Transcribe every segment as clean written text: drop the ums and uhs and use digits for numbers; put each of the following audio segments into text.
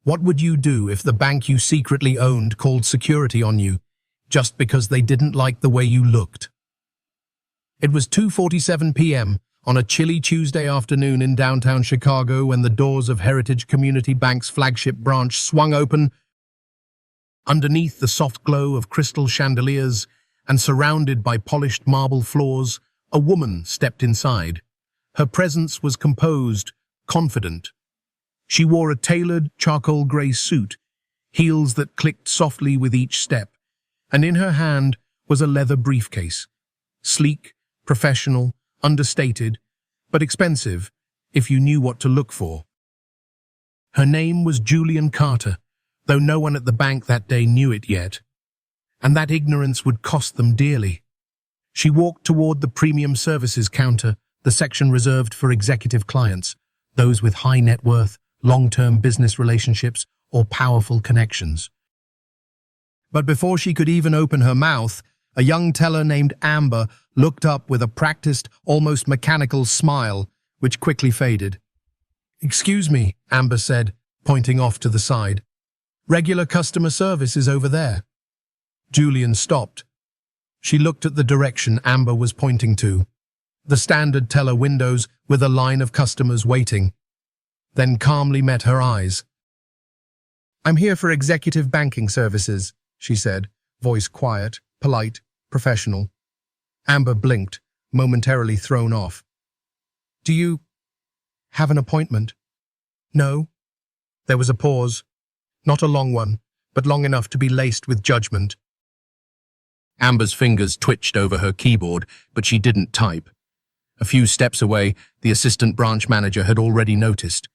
What would you do if the bank you secretly owned called security on you, just because they didn't like the way you looked? It was 2:47 p.m. on a chilly Tuesday afternoon in downtown Chicago when the doors of Heritage Community Bank's flagship branch swung open. Underneath the soft glow of crystal chandeliers and surrounded by polished marble floors, a woman stepped inside. Her presence was composed, confident. She wore a tailored charcoal grey suit, heels that clicked softly with each step, and in her hand was a leather briefcase. Sleek, professional, understated, but expensive if you knew what to look for. Her name was Julian Carter, though no one at the bank that day knew it yet. And that ignorance would cost them dearly. She walked toward the premium services counter, the section reserved for executive clients, those with high net worth, long-term business relationships, or powerful connections. But before she could even open her mouth, a young teller named Amber looked up with a practiced, almost mechanical smile, which quickly faded. "Excuse me," Amber said, pointing off to the side. "Regular customer service is over there." Julian stopped. She looked at the direction Amber was pointing to, the standard teller windows with a line of customers waiting, then calmly met her eyes. "I'm here for executive banking services," she said, voice quiet, polite, professional. Amber blinked, momentarily thrown off. "Do you have an appointment?" "No." There was a pause, not a long one, but long enough to be laced with judgment. Amber's fingers twitched over her keyboard, but she didn't type. A few steps away, the assistant branch manager had already noticed.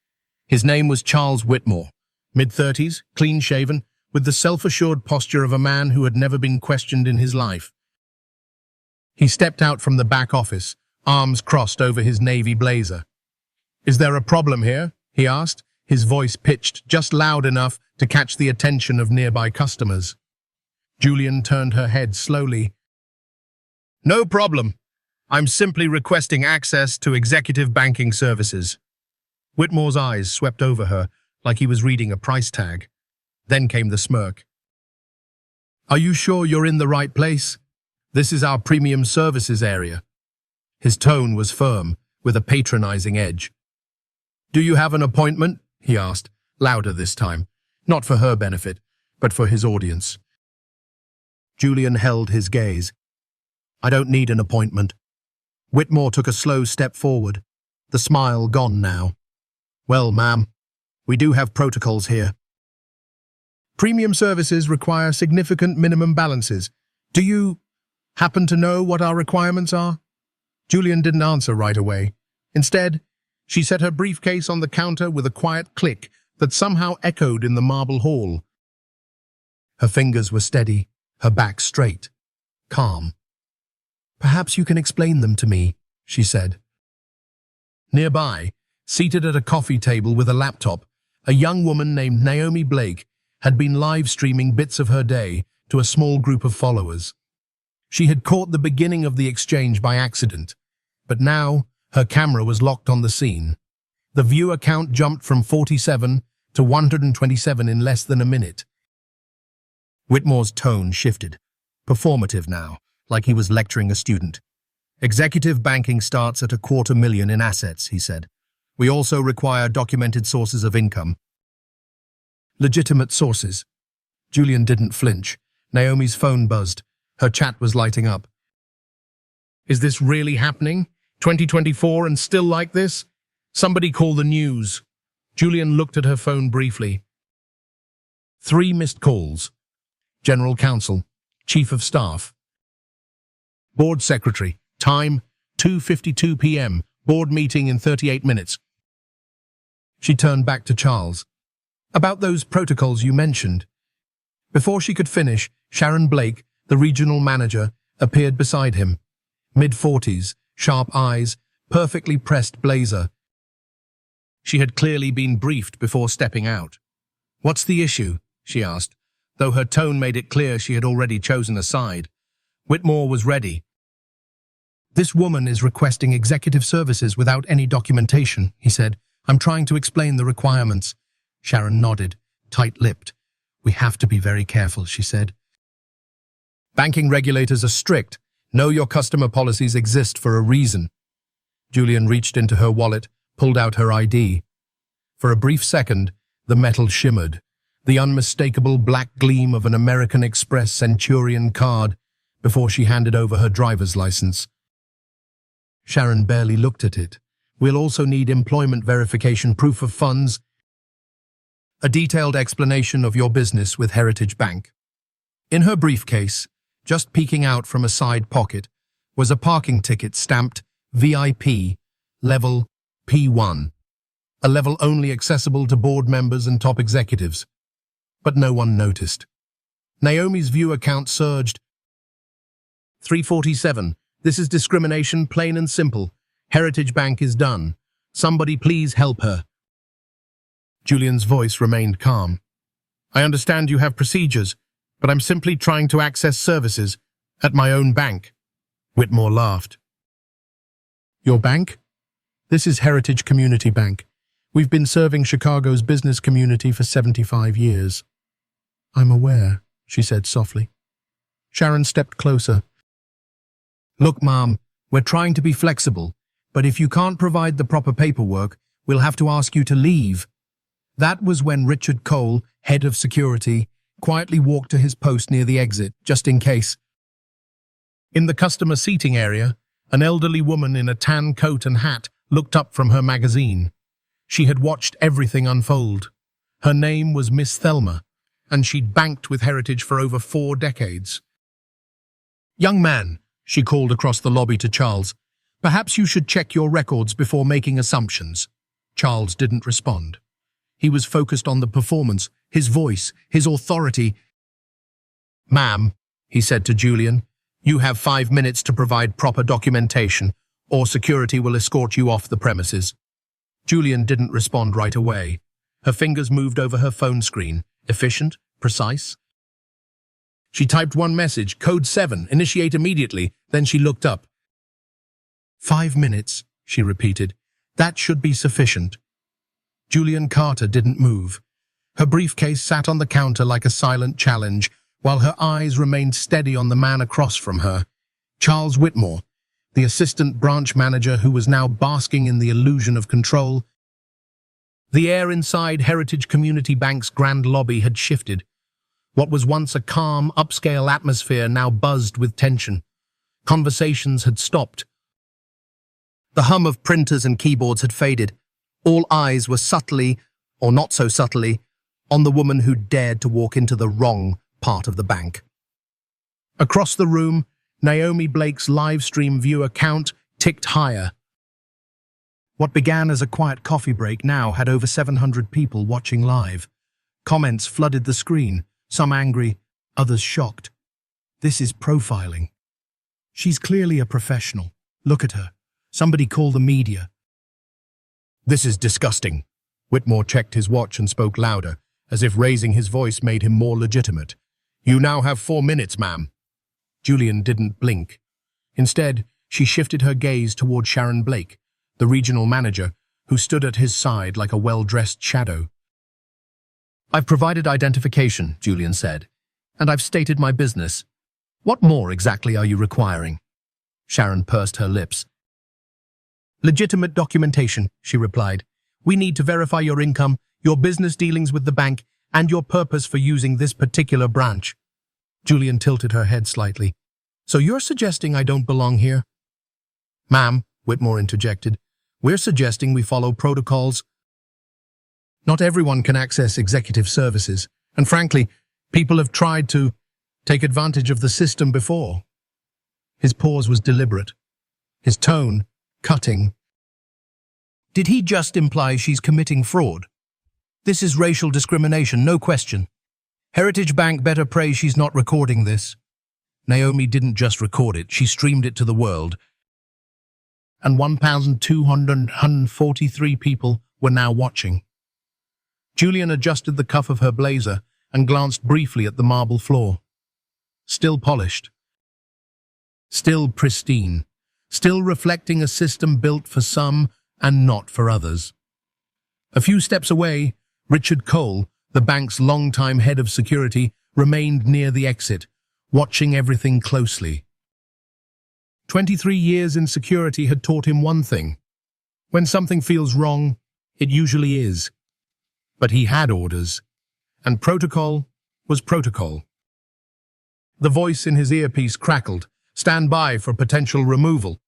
His name was Charles Whitmore, mid-30s, clean-shaven, with the self-assured posture of a man who had never been questioned in his life. He stepped out from the back office, arms crossed over his navy blazer. "Is there a problem here?" he asked, his voice pitched just loud enough to catch the attention of nearby customers. Julian turned her head slowly. "No problem. I'm simply requesting access to executive banking services." Whitmore's eyes swept over her like he was reading a price tag. Then came the smirk. "Are you sure you're in the right place? This is our premium services area." His tone was firm, with a patronizing edge. "Do you have an appointment?" he asked, louder this time, not for her benefit, but for his audience. Julian held his gaze. "I don't need an appointment." Whitmore took a slow step forward, the smile gone now. "Well, ma'am, we do have protocols here. Premium services require significant minimum balances. Do you happen to know what our requirements are?" Julian didn't answer right away. Instead, she set her briefcase on the counter with a quiet click that somehow echoed in the marble hall. Her fingers were steady, her back straight, calm. "Perhaps you can explain them to me," she said. Nearby, seated at a coffee table with a laptop, a young woman named Naomi Blake had been live-streaming bits of her day to a small group of followers. She had caught the beginning of the exchange by accident, but now her camera was locked on the scene. The viewer count jumped from 47 to 127 in less than a minute. Whitmore's tone shifted, performative now, like he was lecturing a student. "Executive banking starts at $250,000 in assets," he said. "We also require documented sources of income." Legitimate sources. Julian didn't flinch. Naomi's phone buzzed. Her chat was lighting up. "Is this really happening? 2024 and still like this? Somebody call the news." Julian looked at her phone briefly. 3 missed calls. General Counsel, Chief of Staff. Board Secretary, time 2:52 p.m., board meeting in 38 minutes. She turned back to Charles. "About those protocols you mentioned." Before she could finish, Sharon Blake, the regional manager, appeared beside him. Mid-40s, sharp eyes, perfectly pressed blazer. She had clearly been briefed before stepping out. "What's the issue?" she asked, though her tone made it clear she had already chosen a side. Whitmore was ready. "This woman is requesting executive services without any documentation," he said. "I'm trying to explain the requirements." Sharon nodded, tight-lipped. "We have to be very careful," she said. "Banking regulators are strict. Know your customer policies exist for a reason." Julian reached into her wallet, pulled out her ID. For a brief second, the metal shimmered, the unmistakable black gleam of an American Express Centurion card, before she handed over her driver's license. Sharon barely looked at it. "We'll also need employment verification, proof of funds, a detailed explanation of your business with Heritage Bank." In her briefcase, just peeking out from a side pocket, was a parking ticket stamped VIP, level P1, a level only accessible to board members and top executives. But no one noticed. Naomi's viewer count surged. 347. "This is discrimination, plain and simple. Heritage Bank is done. Somebody please help her." Julian's voice remained calm. "I understand you have procedures, but I'm simply trying to access services at my own bank." Whitmore laughed. "Your bank? This is Heritage Community Bank. We've been serving Chicago's business community for 75 years. "I'm aware," she said softly. Sharon stepped closer. "Look, Mom, we're trying to be flexible, but if you can't provide the proper paperwork, we'll have to ask you to leave." That was when Richard Cole, head of security, quietly walked to his post near the exit, just in case. In the customer seating area, an elderly woman in a tan coat and hat looked up from her magazine. She had watched everything unfold. Her name was Miss Thelma, and she'd banked with Heritage for over 4 decades. "Young man," she called across the lobby to Charles, "perhaps you should check your records before making assumptions." Charles didn't respond. He was focused on the performance, his voice, his authority. "Ma'am," he said to Julian, "you have 5 minutes to provide proper documentation, or security will escort you off the premises." Julian didn't respond right away. Her fingers moved over her phone screen, efficient, precise. She typed one message, "Code 7, initiate immediately," then she looked up. 5 minutes, she repeated. "That should be sufficient." Julian Carter didn't move. Her briefcase sat on the counter like a silent challenge, while her eyes remained steady on the man across from her, Charles Whitmore, the assistant branch manager who was now basking in the illusion of control. The air inside Heritage Community Bank's grand lobby had shifted. What was once a calm, upscale atmosphere now buzzed with tension. Conversations had stopped. The hum of printers and keyboards had faded. All eyes were subtly, or not so subtly, on the woman who dared to walk into the wrong part of the bank. Across the room, Naomi Blake's live stream viewer count ticked higher. What began as a quiet coffee break now had over 700 people watching live. Comments flooded the screen, some angry, others shocked. "This is profiling. She's clearly a professional. Look at her. Somebody call the media." "This is disgusting." Whitmore checked his watch and spoke louder, as if raising his voice made him more legitimate. "You now have 4 minutes, ma'am." Julian didn't blink. Instead, she shifted her gaze toward Sharon Blake, the regional manager, who stood at his side like a well-dressed shadow. "I've provided identification," Julian said, "and I've stated my business. What more exactly are you requiring?" Sharon pursed her lips. "Legitimate documentation," she replied. "We need to verify your income, your business dealings with the bank, and your purpose for using this particular branch." Julian tilted her head slightly. "So you're suggesting I don't belong here?" "Ma'am," Whitmore interjected, "we're suggesting we follow protocols. Not everyone can access executive services, and frankly, people have tried to take advantage of the system before." His pause was deliberate, his tone cutting. "Did he just imply she's committing fraud? This is racial discrimination, no question. Heritage Bank better pray she's not recording this." Naomi didn't just record it, she streamed it to the world. And 1,243 people were now watching. Julian adjusted the cuff of her blazer and glanced briefly at the marble floor. Still polished. Still pristine. Still reflecting a system built for some and not for others. A few steps away, Richard Cole, The bank's longtime head of security remained near the exit, watching everything closely. 23 years in security had taught him one thing. When something feels wrong, it usually is. But he had orders, and protocol was protocol. The voice in his earpiece crackled. "Stand by for potential removal."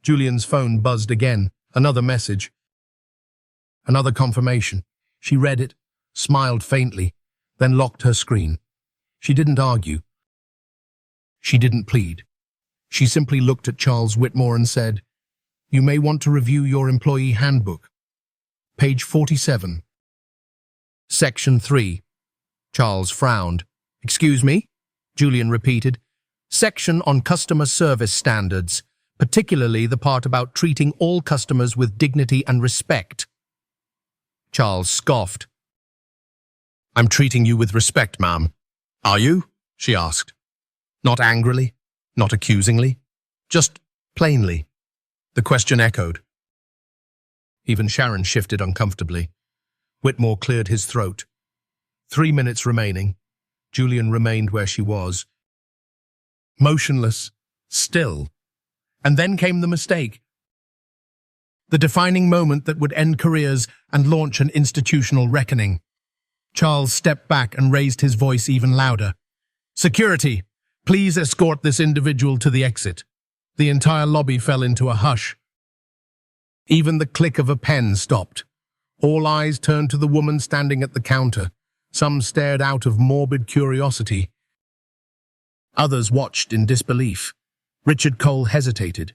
Julian's phone buzzed again. Another message. Another confirmation. She read it, smiled faintly, then locked her screen. She didn't argue. She didn't plead. She simply looked at Charles Whitmore and said, "You may want to review your employee handbook. Page 47. Section 3. Charles frowned. "Excuse me?" Julian repeated. "Section on customer service standards, particularly the part about treating all customers with dignity and respect." Charles scoffed. "I'm treating you with respect, ma'am." "Are you?" she asked. Not angrily, not accusingly, just plainly. The question echoed. Even Sharon shifted uncomfortably. Whitmore cleared his throat. 3 minutes remaining. Julian remained where she was. Motionless, still. And then came the mistake. The defining moment that would end careers and launch an institutional reckoning. Charles stepped back and raised his voice even louder. "Security, please escort this individual to the exit." The entire lobby fell into a hush. Even the click of a pen stopped. All eyes turned to the woman standing at the counter. Some stared out of morbid curiosity. Others watched in disbelief. Richard Cole hesitated.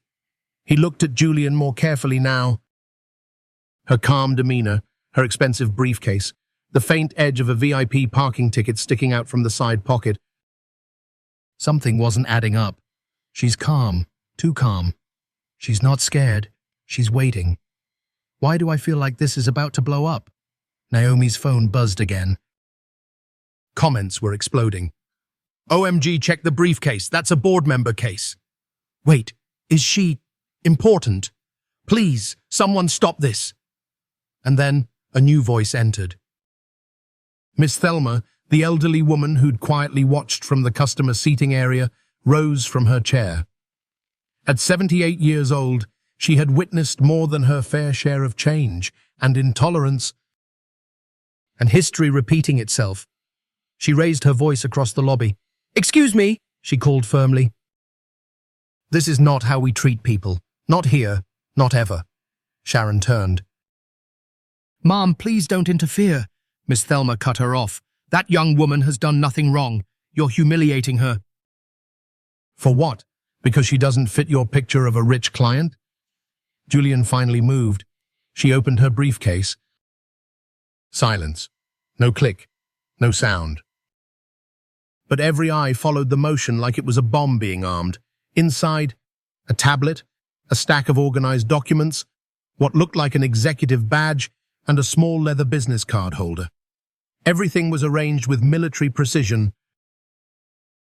He looked at Julian more carefully now. Her calm demeanor, her expensive briefcase, the faint edge of a VIP parking ticket sticking out from the side pocket. Something wasn't adding up. She's calm, too calm. She's not scared. She's waiting. Why do I feel like this is about to blow up? Naomi's phone buzzed again. Comments were exploding. "OMG, check the briefcase. That's a board member case." "Wait, is she important? Please, someone stop this." And then a new voice entered. Miss Thelma, the elderly woman who'd quietly watched from the customer seating area, rose from her chair. At 78 years old, she had witnessed more than her fair share of change and intolerance, and history repeating itself. She raised her voice across the lobby. "Excuse me," she called firmly. "This is not how we treat people. Not here, not ever." Sharon turned. "Mom, please don't interfere." Miss Thelma cut her off. "That young woman has done nothing wrong. You're humiliating her." "For what? Because she doesn't fit your picture of a rich client?" Julian finally moved. She opened her briefcase. Silence. No click. No sound. But every eye followed the motion like it was a bomb being armed. Inside, a tablet, a stack of organized documents, what looked like an executive badge, and a small leather business card holder. Everything was arranged with military precision.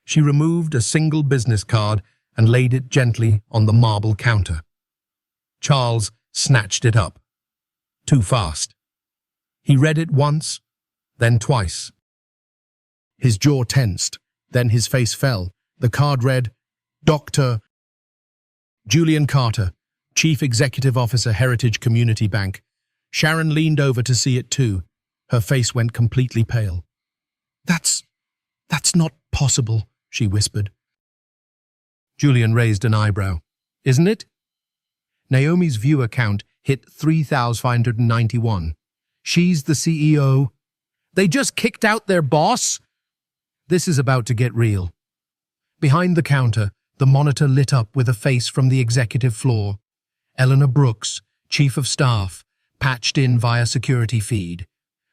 She removed a single business card and laid it gently on the marble counter. Charles snatched it up. Too fast. He read it once, then twice. His jaw tensed, then his face fell. The card read, Dr. Julian Carter, Chief Executive Officer, Heritage Community Bank. Sharon leaned over to see it too. Her face went completely pale. That's not possible," she whispered. Julian raised an eyebrow. "Isn't it?" Naomi's viewer count hit 3,591. She's the CEO. They just kicked out their boss? This is about to get real. Behind the counter, the monitor lit up with a face from the executive floor. Eleanor Brooks, Chief of Staff, patched in via security feed.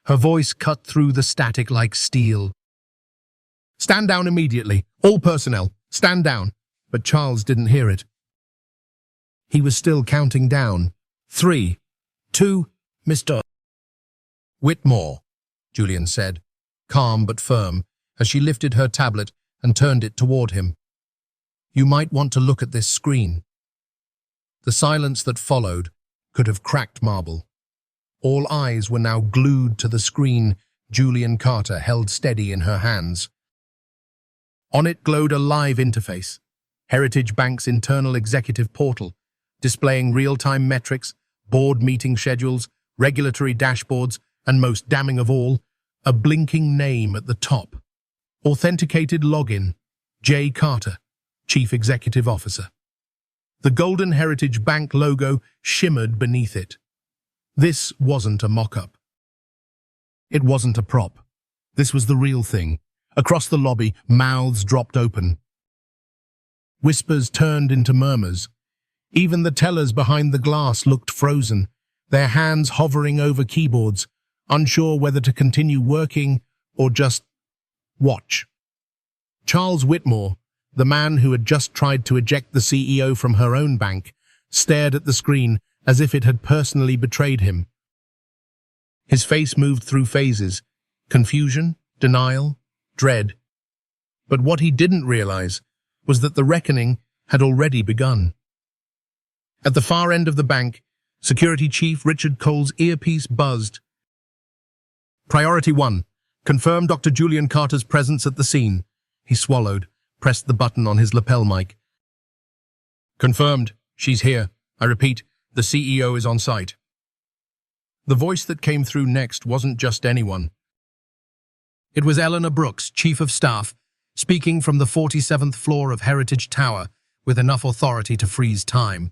Her voice cut through the static like steel. "Stand down immediately. All personnel, stand down." But Charles didn't hear it. He was still counting down. 3, 2, Mr. Whitmore, Julian said, calm but firm, as she lifted her tablet and turned it toward him. "You might want to look at this screen." The silence that followed could have cracked marble. All eyes were now glued to the screen, Julian Carter held steady in her hands. On it glowed a live interface, Heritage Bank's internal executive portal, displaying real-time metrics, board meeting schedules, regulatory dashboards, and most damning of all, a blinking name at the top. Authenticated login, J. Carter, Chief Executive Officer. The golden Heritage Bank logo shimmered beneath it. This wasn't a mock-up. It wasn't a prop. This was the real thing. Across the lobby, mouths dropped open. Whispers turned into murmurs. Even the tellers behind the glass looked frozen, their hands hovering over keyboards, unsure whether to continue working or just watch. Charles Whitmore, the man who had just tried to eject the CEO from her own bank, stared at the screen as if it had personally betrayed him. His face moved through phases: confusion, denial, dread. But what he didn't realize was that the reckoning had already begun. At the far end of the bank, Security Chief Richard Cole's earpiece buzzed. Priority 1. Confirm Dr. Julian Carter's presence at the scene. He swallowed, pressed the button on his lapel mic. Confirmed. She's here. I repeat, the CEO is on site. The voice that came through next wasn't just anyone. It was Eleanor Brooks, Chief of Staff, speaking from the 47th floor of Heritage Tower with enough authority to freeze time.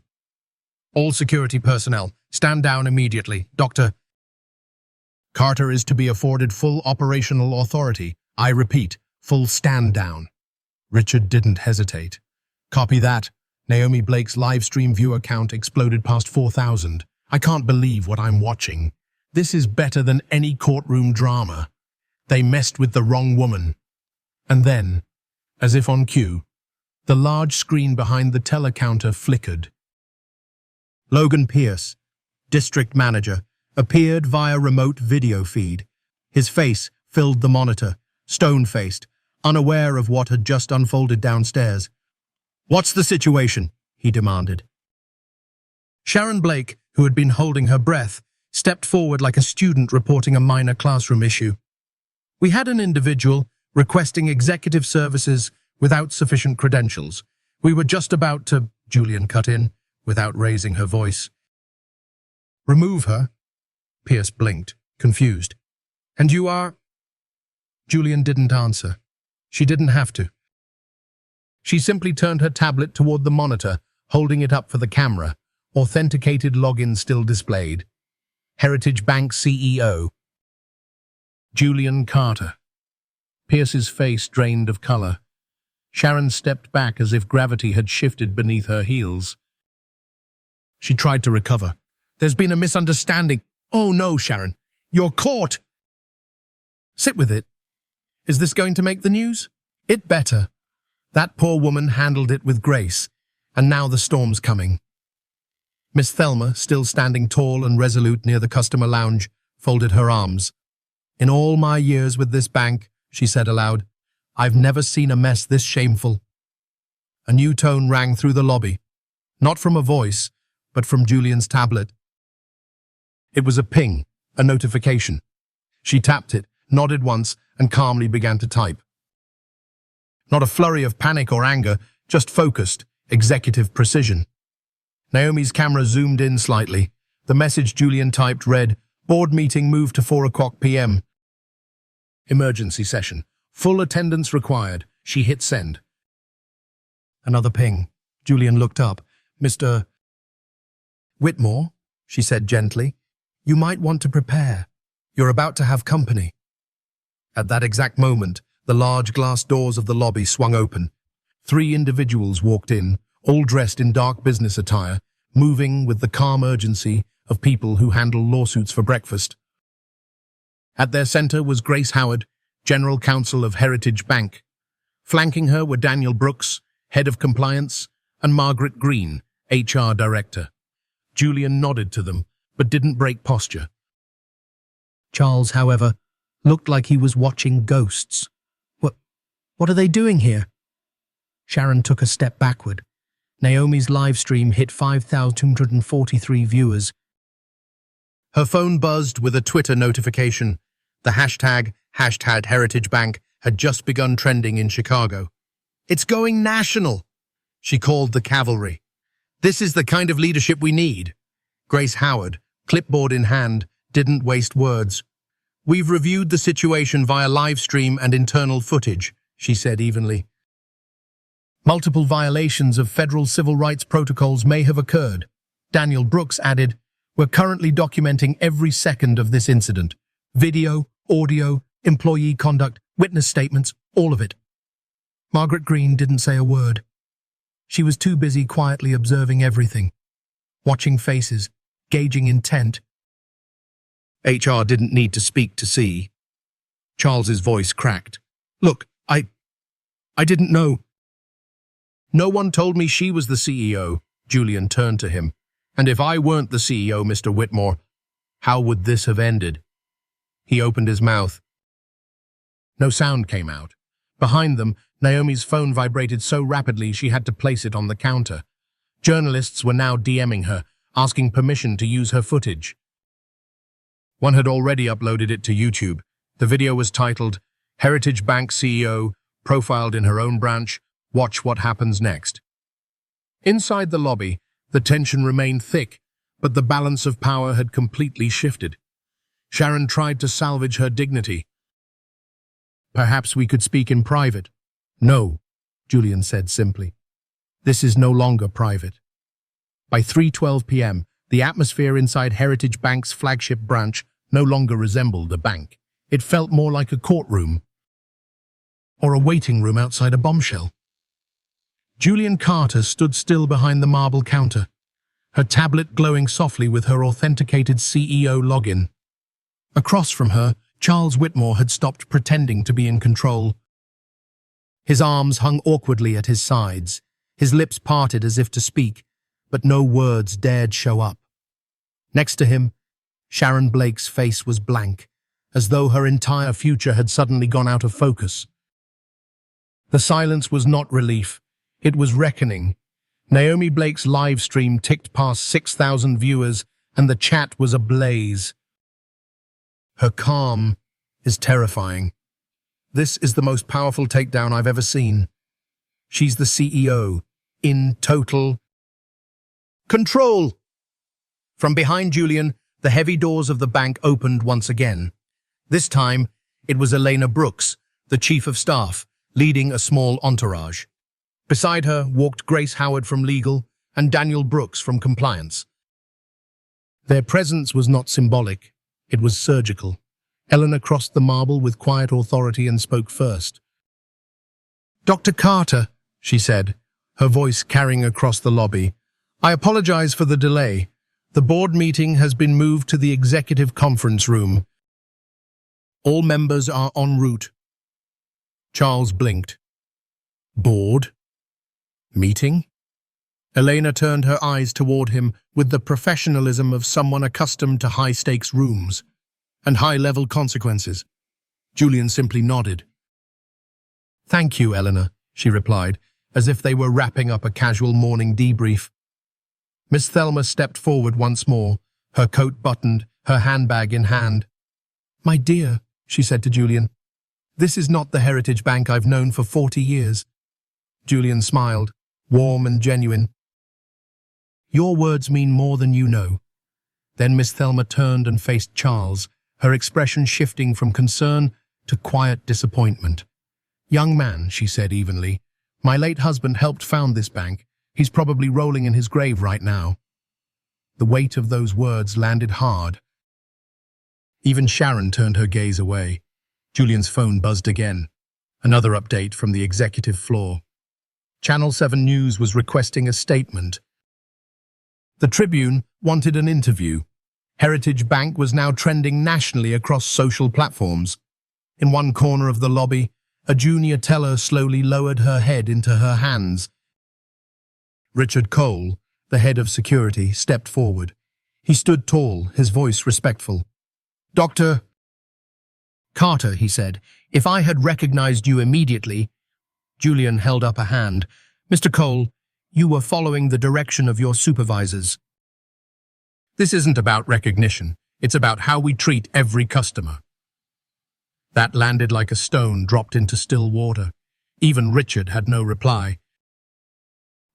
All security personnel, stand down immediately. Dr. Carter is to be afforded full operational authority. I repeat, full stand down. Richard didn't hesitate. Copy that. Naomi Blake's live stream viewer count exploded past 4,000. I can't believe what I'm watching. This is better than any courtroom drama. They messed with the wrong woman. And then, as if on cue, the large screen behind the teller counter flickered. Logan Pierce, district manager, appeared via remote video feed. His face filled the monitor, stone-faced, unaware of what had just unfolded downstairs. "What's the situation?" he demanded. Sharon Blake, who had been holding her breath, stepped forward like a student reporting a minor classroom issue. "We had an individual requesting executive services without sufficient credentials. We were just about to," Julian cut in, without raising her voice. "Remove her?" Pierce blinked, confused. "And you are?" Julian didn't answer. She didn't have to. She simply turned her tablet toward the monitor, holding it up for the camera. Authenticated login still displayed. Heritage Bank CEO. Julian Carter. Pierce's face drained of color. Sharon stepped back as if gravity had shifted beneath her heels. She tried to recover. "There's been a misunderstanding." "Oh no, Sharon. You're caught." "Sit with it. Is this going to make the news?" "It better." That poor woman handled it with grace, and now the storm's coming. Miss Thelma, still standing tall and resolute near the customer lounge, folded her arms. "In all my years with this bank," she said aloud, "I've never seen a mess this shameful." A new tone rang through the lobby, not from a voice, but from Julian's tablet. It was a ping, a notification. She tapped it, nodded once, and calmly began to type. Not a flurry of panic or anger, just focused, executive precision. Naomi's camera zoomed in slightly. The message Julian typed read, "Board meeting moved to 4 p.m. Emergency session. Full attendance required." She hit send. Another ping. Julian looked up. "Mr. Whitmore," she said gently, "you might want to prepare. You're about to have company." At that exact moment, the large glass doors of the lobby swung open. 3 individuals walked in, all dressed in dark business attire, moving with the calm urgency of people who handle lawsuits for breakfast. At their center was Grace Howard, General Counsel of Heritage Bank. Flanking her were Daniel Brooks, Head of Compliance, and Margaret Green, HR Director. Julian nodded to them, but didn't break posture. Charles, however, looked like he was watching ghosts. What are they doing here?" Sharon took a step backward. Naomi's live stream hit 5,243 viewers. Her phone buzzed with a Twitter notification. The hashtag Heritage Bank had just begun trending in Chicago. "It's going national," she called the cavalry. "This is the kind of leadership we need." Grace Howard, clipboard in hand, didn't waste words. "We've reviewed the situation via live stream and internal footage," she said evenly. "Multiple violations of federal civil rights protocols may have occurred." Daniel Brooks added, "We're currently documenting every second of this incident. Video, audio, employee conduct, witness statements, all of it." Margaret Green didn't say a word. She was too busy quietly observing everything, watching faces, gauging intent. HR didn't need to speak to see. Charles's voice cracked. "Look, I didn't know." "No one told me she was the CEO." Julian turned to him. "And if I weren't the CEO, Mr. Whitmore, how would this have ended?" He opened his mouth. No sound came out. Behind them, Naomi's phone vibrated so rapidly she had to place it on the counter. Journalists were now DMing her, asking permission to use her footage. One had already uploaded it to YouTube. The video was titled, "Heritage Bank CEO, profiled in her own branch, watch what happens next." Inside the lobby, the tension remained thick, but the balance of power had completely shifted. Sharon tried to salvage her dignity. "Perhaps we could speak in private." "No," Julian said simply. "This is no longer private." By 3:12 p.m., the atmosphere inside Heritage Bank's flagship branch no longer resembled a bank. It felt more like a courtroom or a waiting room outside a bombshell. Julian Carter stood still behind the marble counter, her tablet glowing softly with her authenticated CEO login. Across from her, Charles Whitmore had stopped pretending to be in control. His arms hung awkwardly at his sides, his lips parted as if to speak, but no words dared show up. Next to him, Sharon Blake's face was blank, as though her entire future had suddenly gone out of focus. The silence was not relief, it was reckoning. Naomi Blake's live stream ticked past 6,000 viewers, and the chat was ablaze. Her calm is terrifying. "This is the most powerful takedown I've ever seen. She's the CEO, in total control." From behind Julian, the heavy doors of the bank opened once again. This time, it was Elena Brooks, the chief of staff, leading a small entourage. Beside her walked Grace Howard from legal and Daniel Brooks from compliance. Their presence was not symbolic, it was surgical. Eleanor crossed the marble with quiet authority and spoke first. "Dr. Carter," she said, her voice carrying across the lobby, "I apologize for the delay. The board meeting has been moved to the executive conference room. All members are en route." Charles blinked. "Board? Meeting?" Elena turned her eyes toward him with the professionalism of someone accustomed to high-stakes rooms and high-level consequences. Julian simply nodded. "Thank you, Eleanor," she replied, as if they were wrapping up a casual morning debrief. Miss Thelma stepped forward once more, her coat buttoned, her handbag in hand. "My dear," she said to Julian, "this is not the Heritage Bank I've known for 40 years. Julian smiled, warm and genuine. "Your words mean more than you know." Then Miss Thelma turned and faced Charles, her expression shifting from concern to quiet disappointment. "Young man," she said evenly, "my late husband helped found this bank. He's probably rolling in his grave right now." The weight of those words landed hard. Even Sharon turned her gaze away. Julian's phone buzzed again. Another update from the executive floor. Channel 7 News was requesting a statement. The Tribune wanted an interview. Heritage Bank was now trending nationally across social platforms. In one corner of the lobby, a junior teller slowly lowered her head into her hands. Richard Cole, the head of security, stepped forward. He stood tall, his voice respectful. "Dr. Carter," he said, "if I had recognized you immediately—" Julian held up a hand. "Mr. Cole, you were following the direction of your supervisors." "This isn't about recognition. It's about how we treat every customer." That landed like a stone dropped into still water. Even Richard had no reply.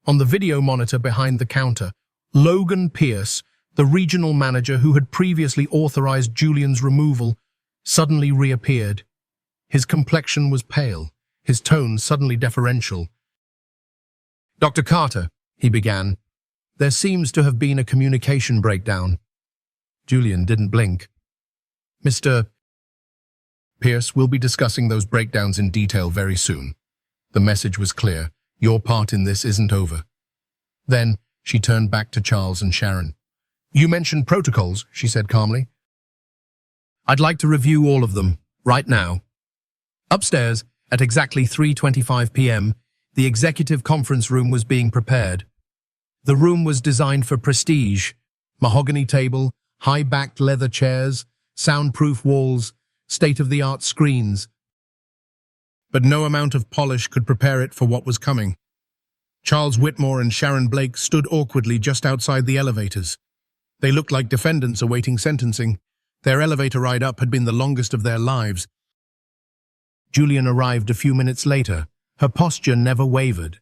On the video monitor behind the counter, Logan Pierce, the regional manager who had previously authorized Julian's removal, suddenly reappeared. His complexion was pale, his tone suddenly deferential. "Dr. Carter," he began, "there seems to have been a communication breakdown." Julian didn't blink. "Mr. Pierce, we'll be discussing those breakdowns in detail very soon." The message was clear. Your part in this isn't over. Then she turned back to Charles and Sharon. "You mentioned protocols," she said calmly. "I'd like to review all of them, right now." Upstairs, at exactly 3:25 p.m., the executive conference room was being prepared. The room was designed for prestige: mahogany table, high-backed leather chairs, soundproof walls, state-of-the-art screens. But no amount of polish could prepare it for what was coming. Charles Whitmore and Sharon Blake stood awkwardly just outside the elevators. They looked like defendants awaiting sentencing. Their elevator ride up had been the longest of their lives. Julian arrived a few minutes later. Her posture never wavered.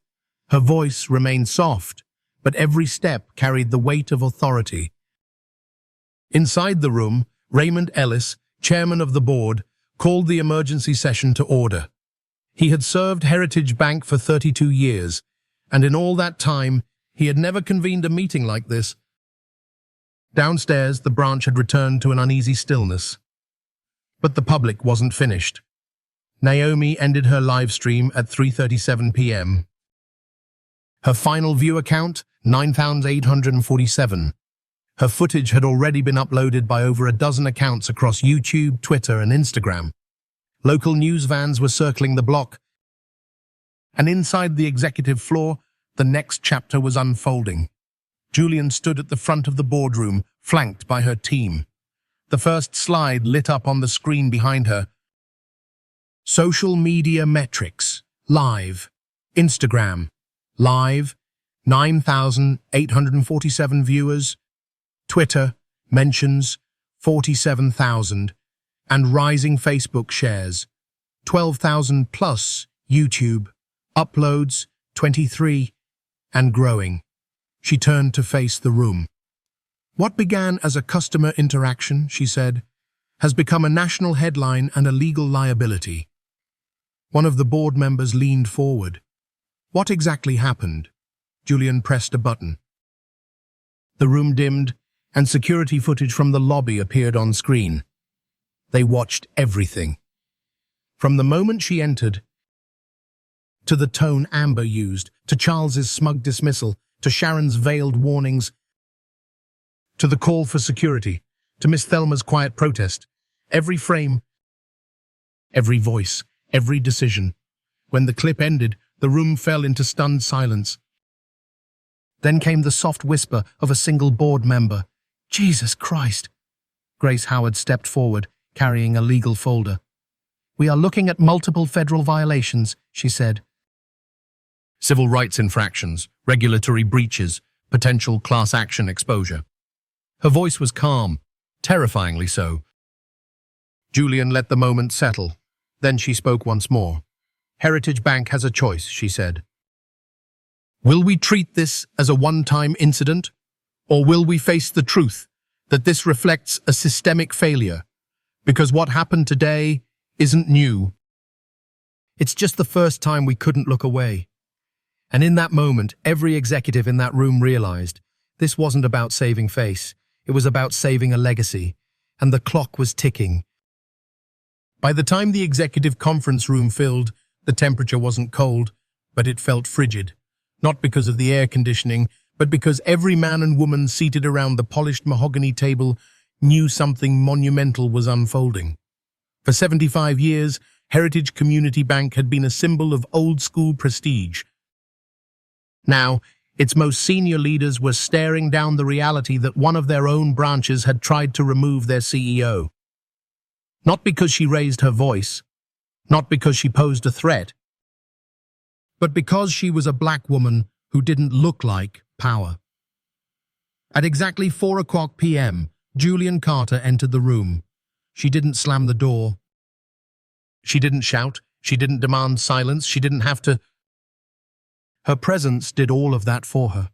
Her voice remained soft, but every step carried the weight of authority. Inside the room, Raymond Ellis, chairman of the board, called the emergency session to order. He had served Heritage Bank for 32 years, and in all that time, he had never convened a meeting like this. Downstairs, the branch had returned to an uneasy stillness. But the public wasn't finished. Naomi ended her live stream at 3:37 p.m. Her final view count, 9,847. Her footage had already been uploaded by over a dozen accounts across YouTube, Twitter, and Instagram. Local news vans were circling the block, and inside the executive floor, the next chapter was unfolding. Julian stood at the front of the boardroom, flanked by her team. The first slide lit up on the screen behind her. Social media metrics. Live. Instagram. Live. 9,847 viewers. Twitter. Mentions. 47,000. And rising Facebook shares. 12,000 plus. YouTube. Uploads. 23. And growing. She turned to face the room. "What began as a customer interaction," she said, "has become a national headline and a legal liability." One of the board members leaned forward. "What exactly happened?" Julian pressed a button. The room dimmed, and security footage from the lobby appeared on screen. They watched everything. From the moment she entered, to the tone Amber used, to Charles's smug dismissal, to Sharon's veiled warnings, to the call for security, to Miss Thelma's quiet protest. Every frame, every voice, every decision. When the clip ended, the room fell into stunned silence. Then came the soft whisper of a single board member. "Jesus Christ!" Grace Howard stepped forward, carrying a legal folder. "We are looking at multiple federal violations," she said. "Civil rights infractions, regulatory breaches, potential class action exposure." Her voice was calm, terrifyingly so. Julian let the moment settle. Then she spoke once more. "Heritage Bank has a choice," she said. "Will we treat this as a one-time incident, or will we face the truth that this reflects a systemic failure? Because what happened today isn't new. It's just the first time we couldn't look away." And in that moment, every executive in that room realized this wasn't about saving face. It was about saving a legacy, and the clock was ticking. By the time the executive conference room filled, the temperature wasn't cold, but it felt frigid. Not because of the air conditioning, but because every man and woman seated around the polished mahogany table knew something monumental was unfolding. For 75 years, Heritage Community Bank had been a symbol of old-school prestige. Now, its most senior leaders were staring down the reality that one of their own branches had tried to remove their CEO. Not because she raised her voice, not because she posed a threat, but because she was a black woman who didn't look like power. At exactly 4 p.m., Julian Carter entered the room. She didn't slam the door. She didn't shout. She didn't demand silence. She didn't have to. Her presence did all of that for her.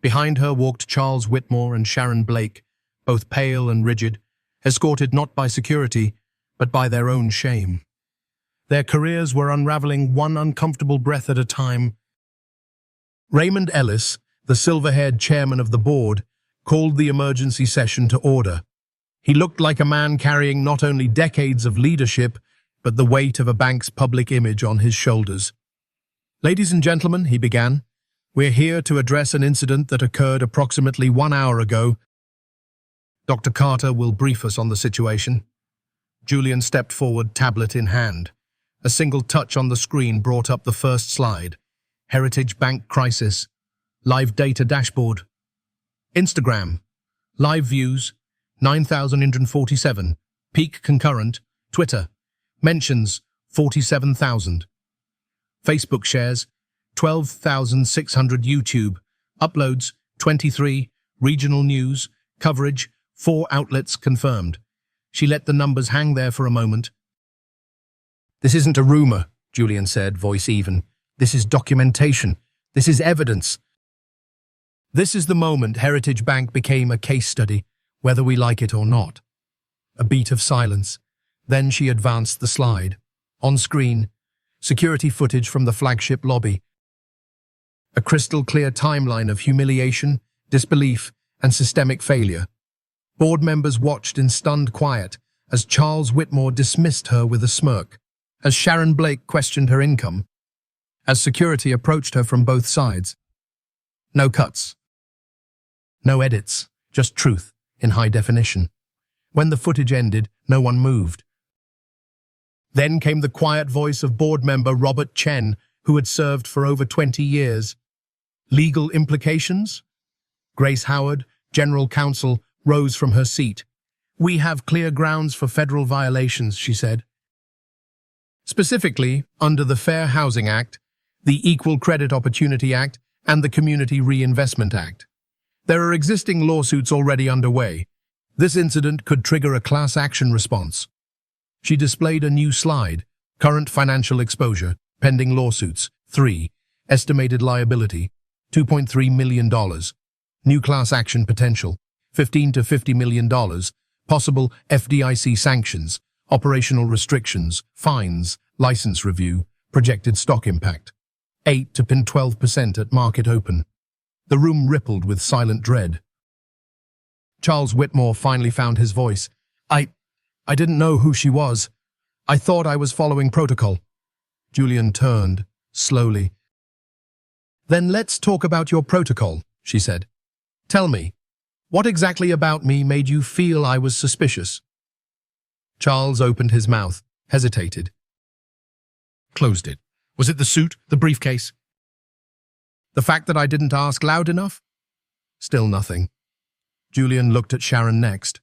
Behind her walked Charles Whitmore and Sharon Blake, both pale and rigid, escorted not by security, but by their own shame. Their careers were unraveling one uncomfortable breath at a time. Raymond Ellis, the silver-haired chairman of the board, called the emergency session to order. He looked like a man carrying not only decades of leadership, but the weight of a bank's public image on his shoulders. "Ladies and gentlemen," he began, "we're here to address an incident that occurred approximately 1 hour ago. Dr. Carter will brief us on the situation." Julian stepped forward, tablet in hand. A single touch on the screen brought up the first slide. Heritage Bank Crisis. Live data dashboard. Instagram. Live views, 9,147. Peak concurrent. Twitter. Mentions, 47,000. Facebook shares, 12,600. YouTube. Uploads, 23. Regional news. Coverage, 4 outlets confirmed. She let the numbers hang there for a moment. "This isn't a rumor," Julian said, voice even. "This is documentation. This is evidence." This is the moment Heritage Bank became a case study, whether we like it or not. A beat of silence. Then she advanced the slide. On screen, security footage from the flagship lobby. A crystal-clear timeline of humiliation, disbelief, and systemic failure. Board members watched in stunned quiet as Charles Whitmore dismissed her with a smirk, as Sharon Blake questioned her income, as security approached her from both sides. No cuts. No edits, just truth, in high definition. When the footage ended, no one moved. Then came the quiet voice of board member Robert Chen, who had served for over 20 years. Legal implications? Grace Howard, general counsel, rose from her seat. "We have clear grounds for federal violations," she said. "Specifically, under the Fair Housing Act, the Equal Credit Opportunity Act, and the Community Reinvestment Act. There are existing lawsuits already underway. This incident could trigger a class action response." She displayed a new slide. Current financial exposure, pending lawsuits, 3. Estimated liability, $2.3 million. New class action potential, $15 to $50 million. Possible FDIC sanctions, operational restrictions, fines, license review, projected stock impact. 8 to 12% at market open. The room rippled with silent dread. Charles Whitmore finally found his voice. I didn't know who she was. I thought I was following protocol." Julian turned, slowly. "Then let's talk about your protocol," she said. "Tell me, what exactly about me made you feel I was suspicious?" Charles opened his mouth, hesitated. Closed it. "Was it the suit, the briefcase?" "The fact that I didn't ask loud enough?" Still nothing. Julian looked at Sharon next.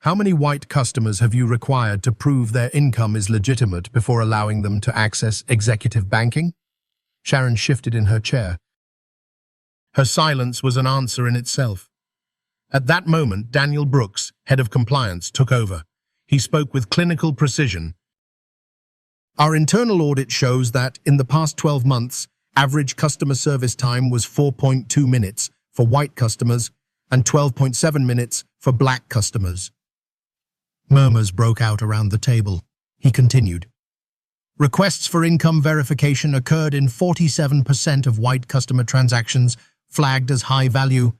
"How many white customers have you required to prove their income is legitimate before allowing them to access executive banking?" Sharon shifted in her chair. Her silence was an answer in itself. At that moment, Daniel Brooks, head of compliance, took over. He spoke with clinical precision. "Our internal audit shows that, in the past 12 months, average customer service time was 4.2 minutes for white customers and 12.7 minutes for black customers." Murmurs broke out around the table. He continued. "Requests for income verification occurred in 47% of white customer transactions flagged as high value,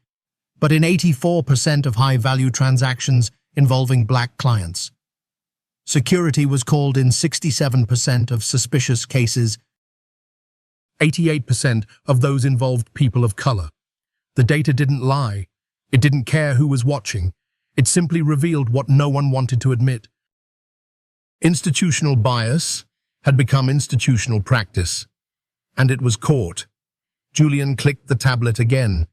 but in 84% of high-value transactions involving black clients. Security was called in 67% of suspicious cases. 88% of those involved people of color. The data didn't lie. It didn't care who was watching. It simply revealed what no one wanted to admit. Institutional bias had become institutional practice, and it was caught. Julian clicked the tablet again.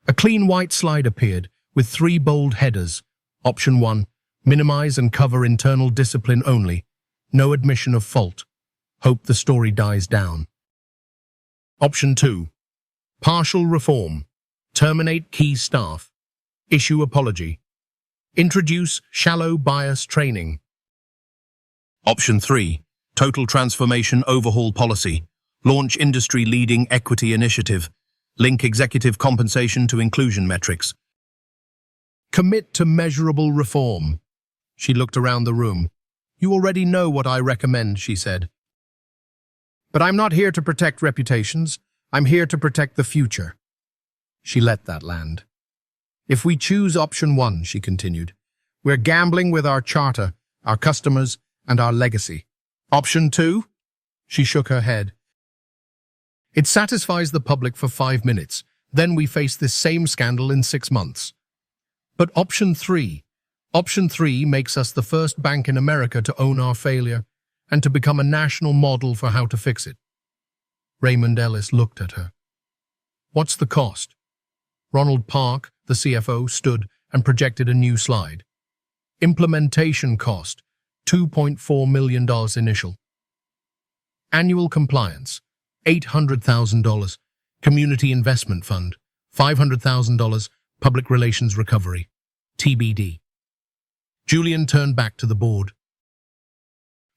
A clean white slide appeared with 3 bold headers. Option 1, minimize and cover internal discipline only. No admission of fault. Hope the story dies down. Option 2, partial reform. Terminate key staff. Issue apology. Introduce shallow bias training. Option 3. Total transformation overhaul policy. Launch industry-leading equity initiative. Link executive compensation to inclusion metrics. Commit to measurable reform. She looked around the room. You already know what I recommend, she said. But I'm not here to protect reputations. I'm here to protect the future. She let that land. If we choose option 1, she continued, we're gambling with our charter, our customers, and our legacy. Option 2? She shook her head. It satisfies the public for 5 minutes. Then we face this same scandal in 6 months. But option 3 makes us the first bank in America to own our failure and to become a national model for how to fix it. Raymond Ellis looked at her. What's the cost? Ronald Park, the CFO, stood and projected a new slide. Implementation cost, $2.4 million initial. Annual compliance, $800,000. Community investment fund, $500,000. Public relations recovery, TBD. Julian turned back to the board.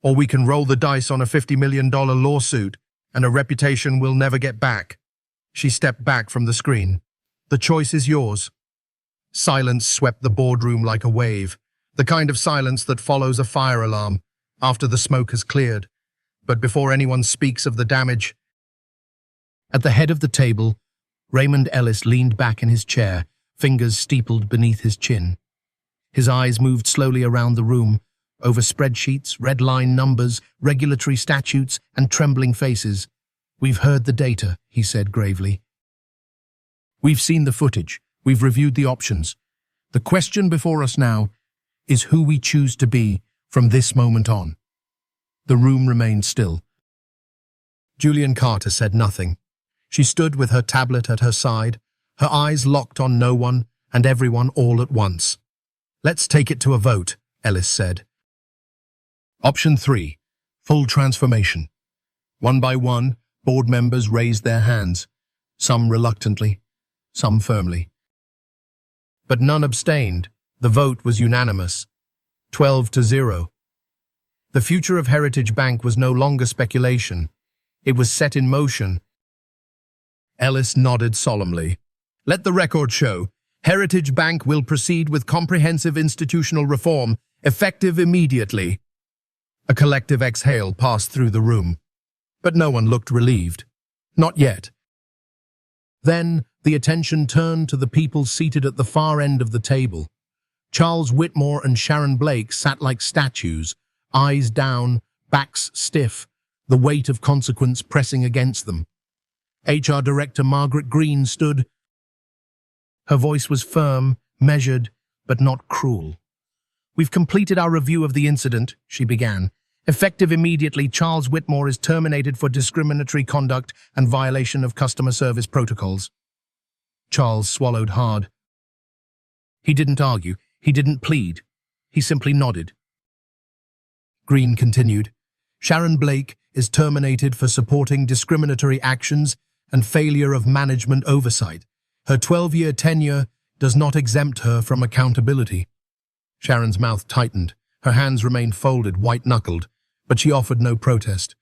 Or we can roll the dice on a $50 million lawsuit and a reputation we'll never get back. She stepped back from the screen. The choice is yours. Silence swept the boardroom like a wave, the kind of silence that follows a fire alarm after the smoke has cleared. But before anyone speaks of the damage, at the head of the table, Raymond Ellis leaned back in his chair, fingers steepled beneath his chin. His eyes moved slowly around the room, over spreadsheets, red-line numbers, regulatory statutes, and trembling faces. We've heard the data, he said gravely. We've seen the footage. We've reviewed the options. The question before us now is who we choose to be from this moment on. The room remained still. Julian Carter said nothing. She stood with her tablet at her side, her eyes locked on no one and everyone all at once. Let's take it to a vote, Ellis said. Option 3, full transformation. One by one, board members raised their hands, some reluctantly, some firmly. But none abstained. The vote was unanimous, 12-0. The future of Heritage Bank was no longer speculation. It was set in motion. Ellis nodded solemnly. Let the record show, Heritage Bank will proceed with comprehensive institutional reform, effective immediately. A collective exhale passed through the room, but no one looked relieved. Not yet. Then the attention turned to the people seated at the far end of the table. Charles Whitmore and Sharon Blake sat like statues, eyes down, backs stiff, the weight of consequence pressing against them. HR Director Margaret Green stood. Her voice was firm, measured, but not cruel. We've completed our review of the incident, she began. Effective immediately, Charles Whitmore is terminated for discriminatory conduct and violation of customer service protocols. Charles swallowed hard. He didn't argue. He didn't plead. He simply nodded. Green continued. Sharon Blake is terminated for supporting discriminatory actions and failure of management oversight. Her 12-year tenure does not exempt her from accountability. Sharon's mouth tightened. Her hands remained folded, white-knuckled, but she offered no protest.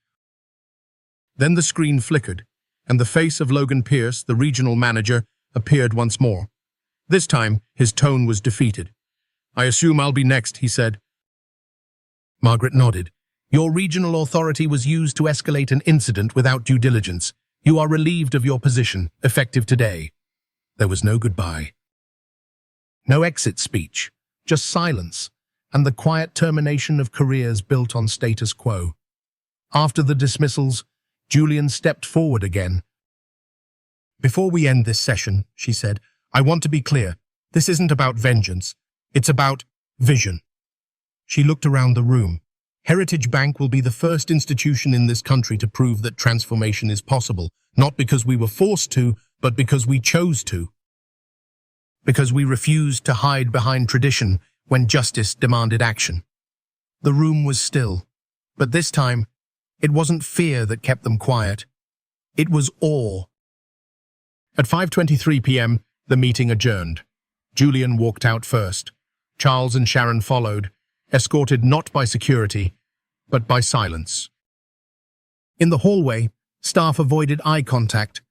Then the screen flickered, and the face of Logan Pierce, the regional manager, appeared once more. This time, his tone was defeated. I assume I'll be next, he said. Margaret nodded. Your regional authority was used to escalate an incident without due diligence. You are relieved of your position, effective today. There was no goodbye. No exit speech, just silence, and the quiet termination of careers built on status quo. After the dismissals, Julian stepped forward again. Before we end this session, she said, I want to be clear. This isn't about vengeance. It's about vision. She looked around the room. Heritage Bank will be the first institution in this country to prove that transformation is possible, not because we were forced to, but because we chose to. Because we refused to hide behind tradition when justice demanded action. The room was still, but this time, it wasn't fear that kept them quiet. It was awe. At 5:23 p.m., the meeting adjourned. Julian walked out first. Charles and Sharon followed, escorted not by security, but by silence. In the hallway, staff avoided eye contact.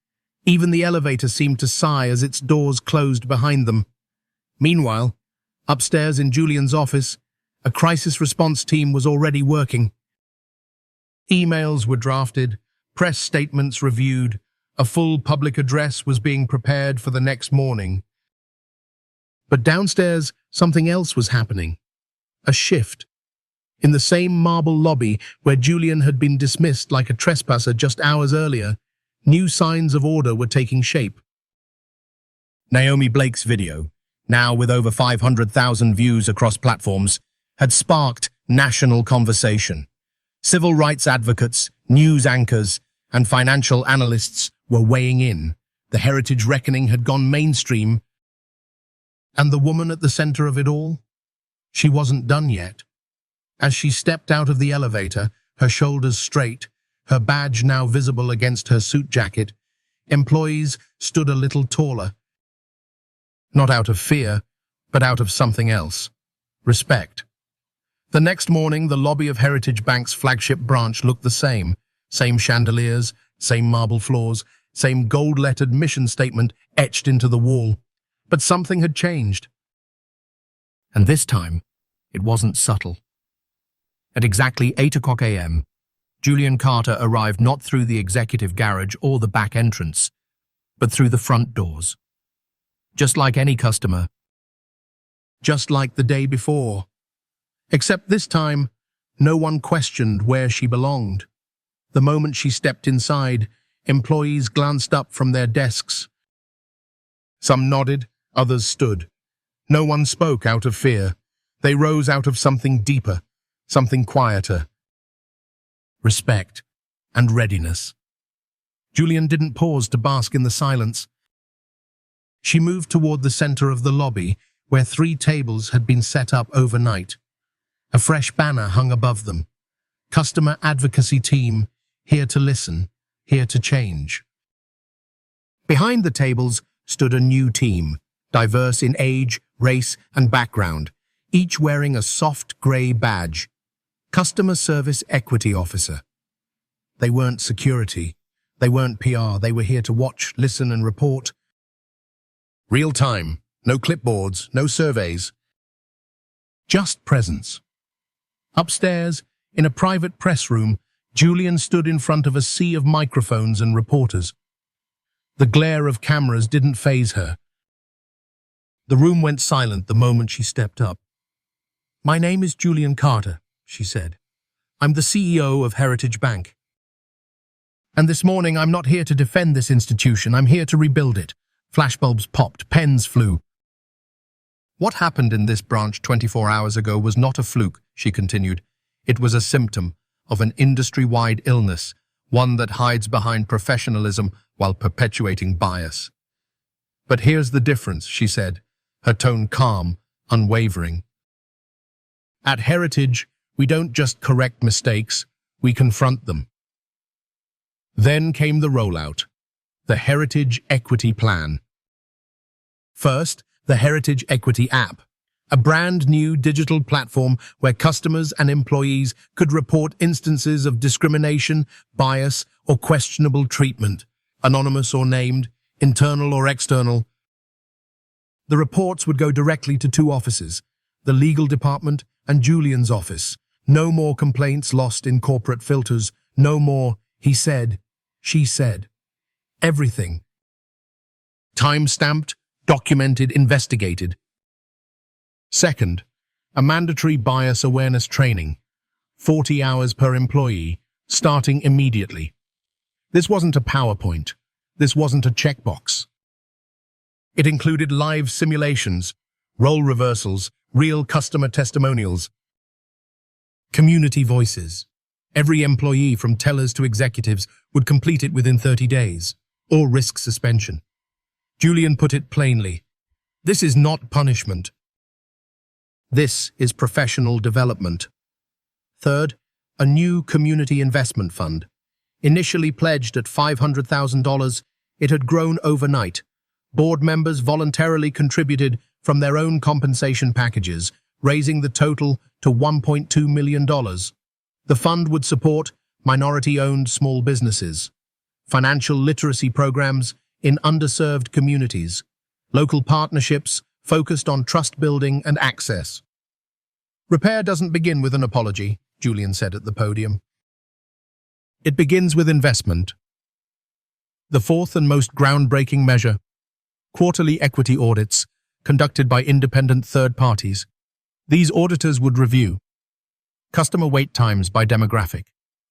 Even the elevator seemed to sigh as its doors closed behind them. Meanwhile, upstairs in Julian's office, a crisis response team was already working. Emails were drafted, press statements reviewed, a full public address was being prepared for the next morning. But downstairs, something else was happening. A shift. In the same marble lobby where Julian had been dismissed like a trespasser just hours earlier, new signs of order were taking shape. Naomi Blake's video, now with over 500,000 views across platforms, had sparked national conversation. Civil rights advocates, news anchors, and financial analysts were weighing in. The heritage reckoning had gone mainstream. And the woman at the center of it all? She wasn't done yet. As she stepped out of the elevator, her shoulders straight, her badge now visible against her suit jacket, employees stood a little taller. Not out of fear, but out of something else. Respect. The next morning, the lobby of Heritage Bank's flagship branch looked the same. Same chandeliers, same marble floors, same gold-lettered mission statement etched into the wall. But something had changed. And this time, it wasn't subtle. At exactly 8 o'clock a.m., Julian Carter arrived not through the executive garage or the back entrance, but through the front doors. Just like any customer. Just like the day before. Except this time, no one questioned where she belonged. The moment she stepped inside, employees glanced up from their desks. Some nodded, others stood. No one spoke out of fear. They rose out of something deeper, something quieter. Respect and readiness. Julian didn't pause to bask in the silence. She moved toward the center of the lobby, where 3 tables had been set up overnight. A fresh banner hung above them. Customer advocacy team, here to listen, here to change. Behind the tables stood a new team, diverse in age, race, and background, each wearing a soft gray badge. Customer Service Equity Officer. They weren't security. They weren't PR. They were here to watch, listen, and report. Real time. No clipboards, no surveys. Just presence. Upstairs, in a private press room, Julian stood in front of a sea of microphones and reporters. The glare of cameras didn't faze her. The room went silent the moment she stepped up. "My name is Julian Carter," she said. "I'm the CEO of Heritage Bank. And this morning, I'm not here to defend this institution. I'm here to rebuild it." Flashbulbs popped, pens flew. "What happened in this branch 24 hours ago was not a fluke," she continued. "It was a symptom of an industry-wide illness, one that hides behind professionalism while perpetuating bias. But here's the difference," she said, her tone calm, unwavering. "At Heritage, we don't just correct mistakes, we confront them." Then came the rollout, the Heritage Equity Plan. First, the Heritage Equity app, a brand new digital platform where customers and employees could report instances of discrimination, bias, or questionable treatment, anonymous or named, internal or external. The reports would go directly to 2 offices, the legal department and Julian's office. No more complaints lost in corporate filters. No more, he said, she said. Everything. Time-stamped, documented, investigated. Second, a mandatory bias awareness training, 40 hours per employee, starting immediately. This wasn't a PowerPoint. This wasn't a checkbox. It included live simulations, role reversals, real customer testimonials, community voices. Every employee, from tellers to executives, would complete it within 30 days, or risk suspension. Julian put it plainly. This is not punishment. This is professional development. Third, a new community investment fund. Initially pledged at $500,000, it had grown overnight. Board members voluntarily contributed from their own compensation packages, raising the total to $1.2 million. The fund would support minority-owned small businesses, financial literacy programs in underserved communities, local partnerships focused on trust building and access. Repair doesn't begin with an apology, Julian said at the podium. It begins with investment. The fourth and most groundbreaking measure, quarterly equity audits conducted by independent third parties. These auditors would review customer wait times by demographic,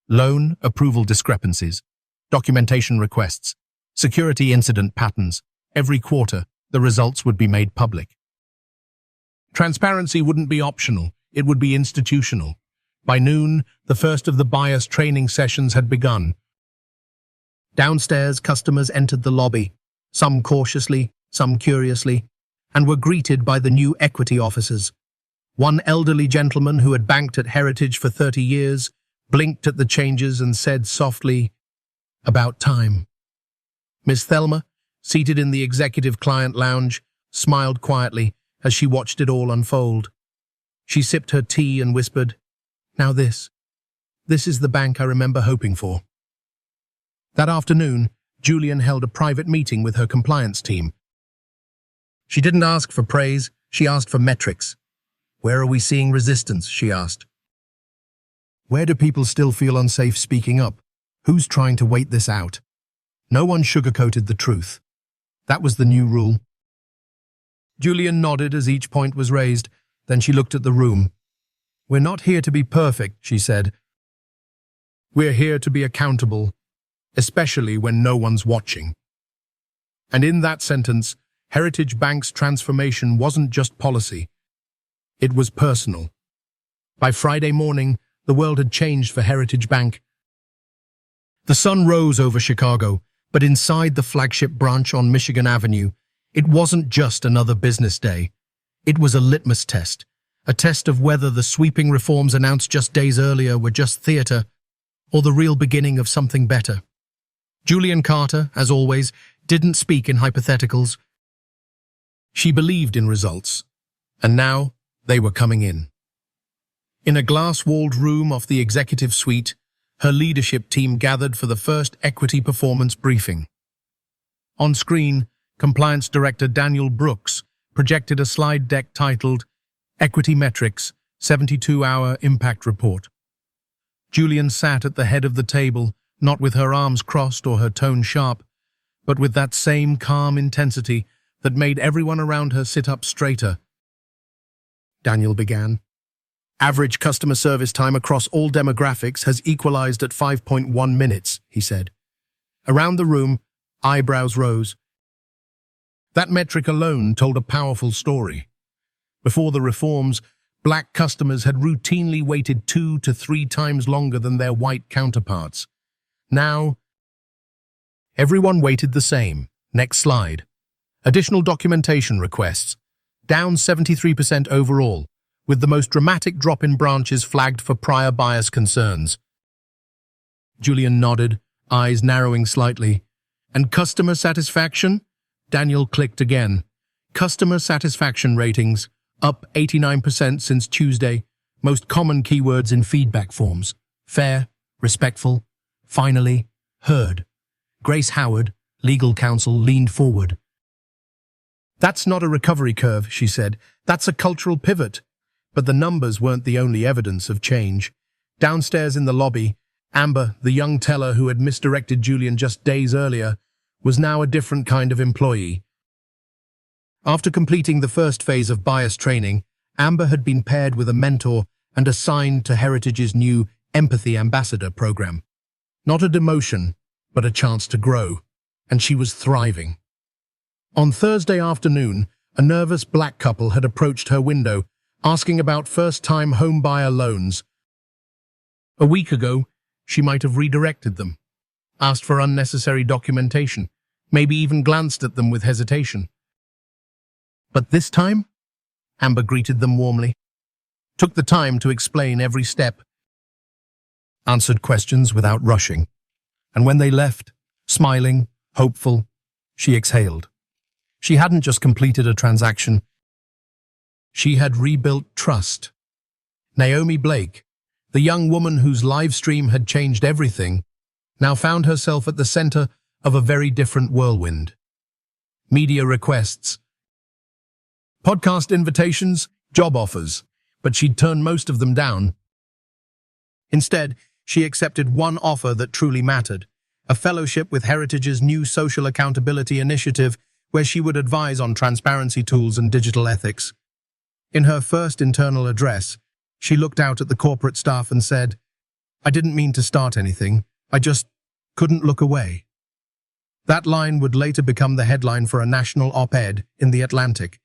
loan approval discrepancies, documentation requests, security incident patterns. Every quarter, the results would be made public. Transparency wouldn't be optional, it would be institutional. By noon, the first of the buyers' training sessions had begun. Downstairs, customers entered the lobby, some cautiously, some curiously, and were greeted by the new equity officers. One elderly gentleman who had banked at Heritage for 30 years blinked at the changes and said softly, "About time." Miss Thelma, seated in the executive client lounge, smiled quietly as she watched it all unfold. She sipped her tea and whispered, "Now this is the bank I remember hoping for." That afternoon, Julian held a private meeting with her compliance team. She didn't ask for praise, she asked for metrics. "Where are we seeing resistance?" she asked. "Where do people still feel unsafe speaking up? Who's trying to wait this out?" No one sugarcoated the truth. That was the new rule. Julian nodded as each point was raised, then she looked at the room. "We're not here to be perfect," she said. "We're here to be accountable, especially when no one's watching." And in that sentence, Heritage Bank's transformation wasn't just policy. It was personal. By Friday morning, the world had changed for Heritage Bank. The sun rose over Chicago, but inside the flagship branch on Michigan Avenue, it wasn't just another business day. It was a litmus test, a test of whether the sweeping reforms announced just days earlier were just theater or the real beginning of something better. Julian Carter, as always, didn't speak in hypotheticals. She believed in results, and now they were coming in. In a glass-walled room off the executive suite, her leadership team gathered for the first equity performance briefing. On screen, Compliance Director Daniel Brooks projected a slide deck titled Equity Metrics, 72-Hour Impact Report. Julian sat at the head of the table, not with her arms crossed or her tone sharp, but with that same calm intensity that made everyone around her sit up straighter. Daniel began. "Average customer service time across all demographics has equalized at 5.1 minutes, he said. Around the room, eyebrows rose. That metric alone told a powerful story. Before the reforms, black customers had routinely waited 2 to 3 times longer than their white counterparts. Now, everyone waited the same. Next slide. Additional documentation requests, down 73% overall, with the most dramatic drop in branches flagged for prior bias concerns. Julian nodded, eyes narrowing slightly. And customer satisfaction? Daniel clicked again. Customer satisfaction ratings, up 89% since Tuesday. Most common keywords in feedback forms. Fair, respectful, finally, heard. Grace Howard, legal counsel, leaned forward. "That's not a recovery curve," she said. "That's a cultural pivot." But the numbers weren't the only evidence of change. Downstairs in the lobby, Amber, the young teller who had misdirected Julian just days earlier, was now a different kind of employee. After completing the first phase of bias training, Amber had been paired with a mentor and assigned to Heritage's new Empathy Ambassador program. Not a demotion, but a chance to grow. And she was thriving. On Thursday afternoon, a nervous black couple had approached her window, asking about first-time home buyer loans. A week ago, she might have redirected them, asked for unnecessary documentation, maybe even glanced at them with hesitation. But this time, Amber greeted them warmly, took the time to explain every step, answered questions without rushing, and when they left, smiling, hopeful, she exhaled. She hadn't just completed a transaction. She had rebuilt trust. Naomi Blake, The young woman whose live stream had changed everything now found herself at the center of a very different whirlwind. Media requests, podcast invitations, job offers, but she'd turned most of them down. Instead, she accepted one offer that truly mattered, a fellowship with Heritage's new social accountability initiative where she would advise on transparency tools and digital ethics. In her first internal address, she looked out at the corporate staff and said, "I didn't mean to start anything, I just couldn't look away." That line would later become the headline for a national op-ed in The Atlantic.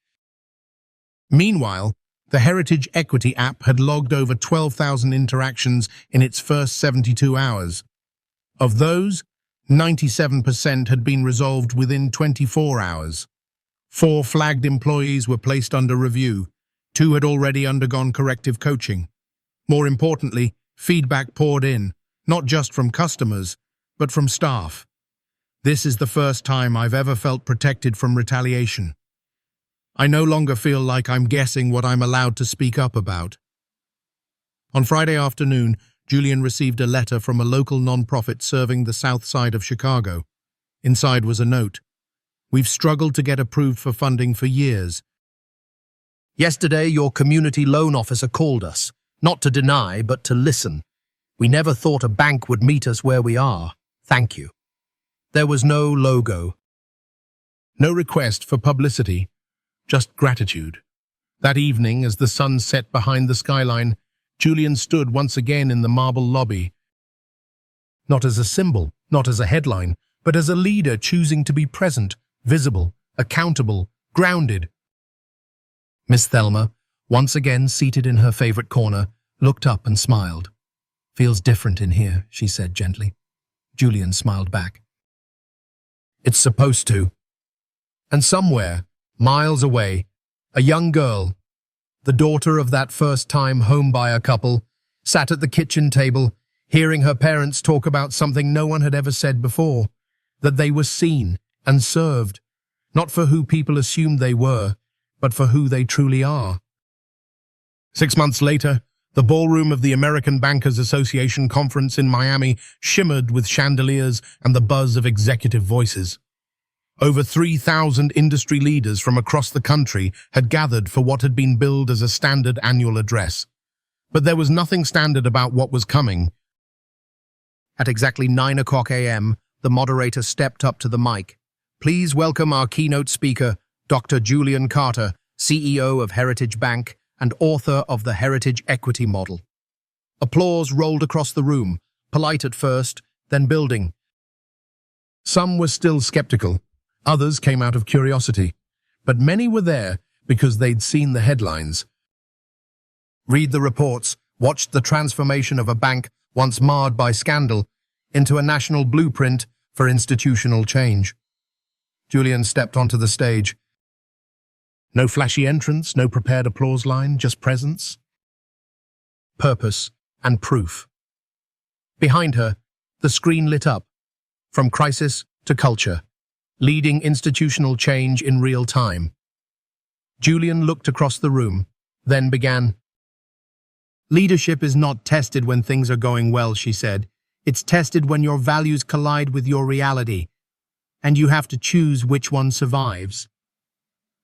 Meanwhile, the Heritage Equity app had logged over 12,000 interactions in its first 72 hours. Of those, 97% had been resolved within 24 hours. 4 flagged employees were placed under review. 2 had already undergone corrective coaching. More importantly, feedback poured in, not just from customers, but from staff. This is the first time I've ever felt protected from retaliation. I no longer feel like I'm guessing what I'm allowed to speak up about. On Friday afternoon, Julian received a letter from a local nonprofit serving the south side of Chicago. Inside was a note. "We've struggled to get approved for funding for years. Yesterday, your community loan officer called us, not to deny, but to listen. We never thought a bank would meet us where we are. Thank you." There was no logo, no request for publicity, just gratitude. That evening, as the sun set behind the skyline, Julian stood once again in the marble lobby. Not as a symbol, not as a headline, but as a leader choosing to be present, visible, accountable, grounded. Miss Thelma, once again seated in her favorite corner, looked up and smiled. "Feels different in here," she said gently. Julian smiled back. "It's supposed to." And somewhere, miles away, a young girl, the daughter of that first-time homebuyer couple, sat at the kitchen table, hearing her parents talk about something no one had ever said before, that they were seen and served, not for who people assumed they were, but for who they truly are. 6 months later, the ballroom of the American Bankers Association conference in Miami shimmered with chandeliers and the buzz of executive voices. Over 3,000 industry leaders from across the country had gathered for what had been billed as a standard annual address. But there was nothing standard about what was coming. At exactly 9 a.m., the moderator stepped up to the mic. "Please welcome our keynote speaker, Dr. Julian Carter, CEO of Heritage Bank and author of the Heritage Equity Model." Applause rolled across the room, polite at first, then building. Some were still skeptical. Others came out of curiosity. But many were there because they'd seen the headlines. Read the reports, watched the transformation of a bank once marred by scandal into a national blueprint for institutional change. Julian stepped onto the stage. No flashy entrance, no prepared applause line, just presence, purpose, and proof. Behind her, the screen lit up, from crisis to culture, leading institutional change in real time. Julian looked across the room, then began. "Leadership is not tested when things are going well," she said. "It's tested when your values collide with your reality, and you have to choose which one survives."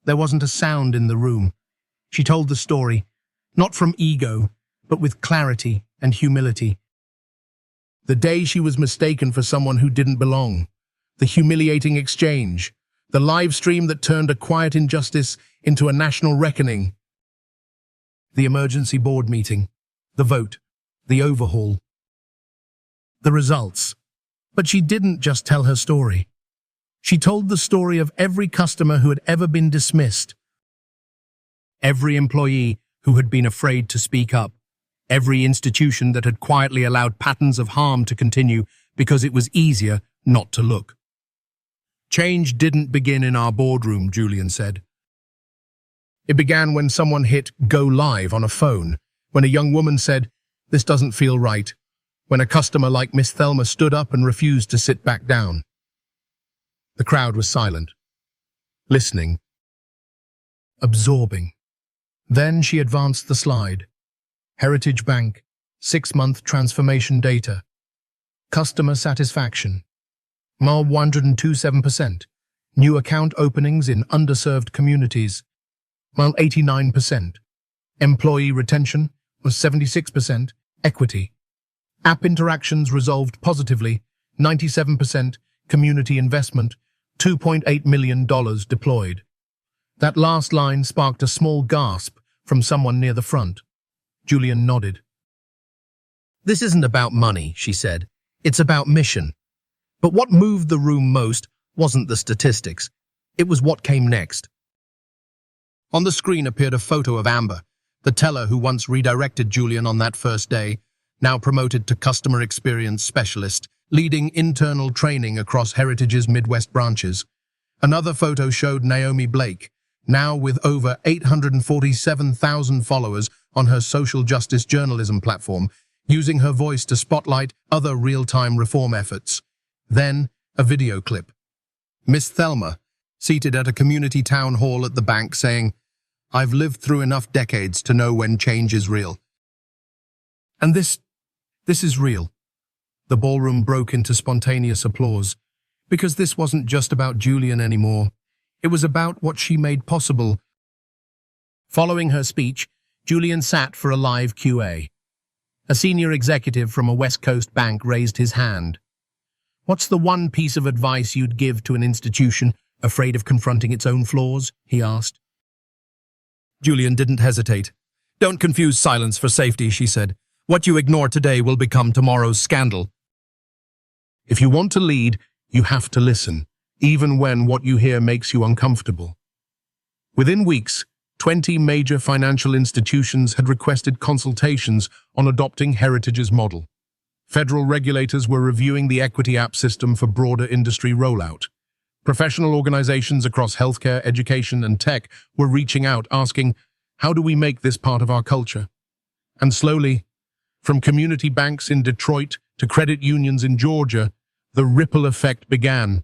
There wasn't a sound in the room. She told the story, not from ego, but with clarity and humility. The day she was mistaken for someone who didn't belong, the humiliating exchange, the live stream that turned a quiet injustice into a national reckoning, the emergency board meeting, the vote, the overhaul, the results. But she didn't just tell her story. She told the story of every customer who had ever been dismissed, every employee who had been afraid to speak up, every institution that had quietly allowed patterns of harm to continue because it was easier not to look. "Change didn't begin in our boardroom," Julian said. "It began when someone hit go live on a phone, when a young woman said, 'This doesn't feel right,' when a customer like Miss Thelma stood up and refused to sit back down." The crowd was silent, listening, absorbing. Then she advanced the slide. Heritage Bank, 6-month transformation data. Customer satisfaction. MAR 127%. New account openings in underserved communities. MAR 89%. Employee retention was 76%. Equity. App interactions resolved positively. 97%. Community investment. $2.8 million deployed. That last line sparked a small gasp from someone near the front. Julian nodded. This isn't about money, she said. It's about mission. But what moved the room most wasn't the statistics. It was what came next. On the screen appeared a photo of Amber, the teller who once redirected Julian on that first day, now promoted to customer experience specialist, leading internal training across Heritage's Midwest branches. Another photo showed Naomi Blake, now with over 847,000 followers on her social justice journalism platform, using her voice to spotlight other real-time reform efforts. Then, a video clip. Miss Thelma, seated at a community town hall at the bank, saying, "I've lived through enough decades to know when change is real." And this is real. The ballroom broke into spontaneous applause, because this wasn't just about Julian anymore. It was about what she made possible. Following her speech, Julian sat for a live QA. A senior executive from a West Coast bank raised his hand. "What's the one piece of advice you'd give to an institution afraid of confronting its own flaws?" he asked. Julian didn't hesitate. "Don't confuse silence for safety," she said. "What you ignore today will become tomorrow's scandal." If you want to lead, you have to listen, even when what you hear makes you uncomfortable. Within weeks, 20 major financial institutions had requested consultations on adopting Heritage's model. Federal regulators were reviewing the equity app system for broader industry rollout. Professional organizations across healthcare, education, and tech were reaching out, asking, "How do we make this part of our culture?" And slowly, from community banks in Detroit to credit unions in Georgia, the ripple effect began.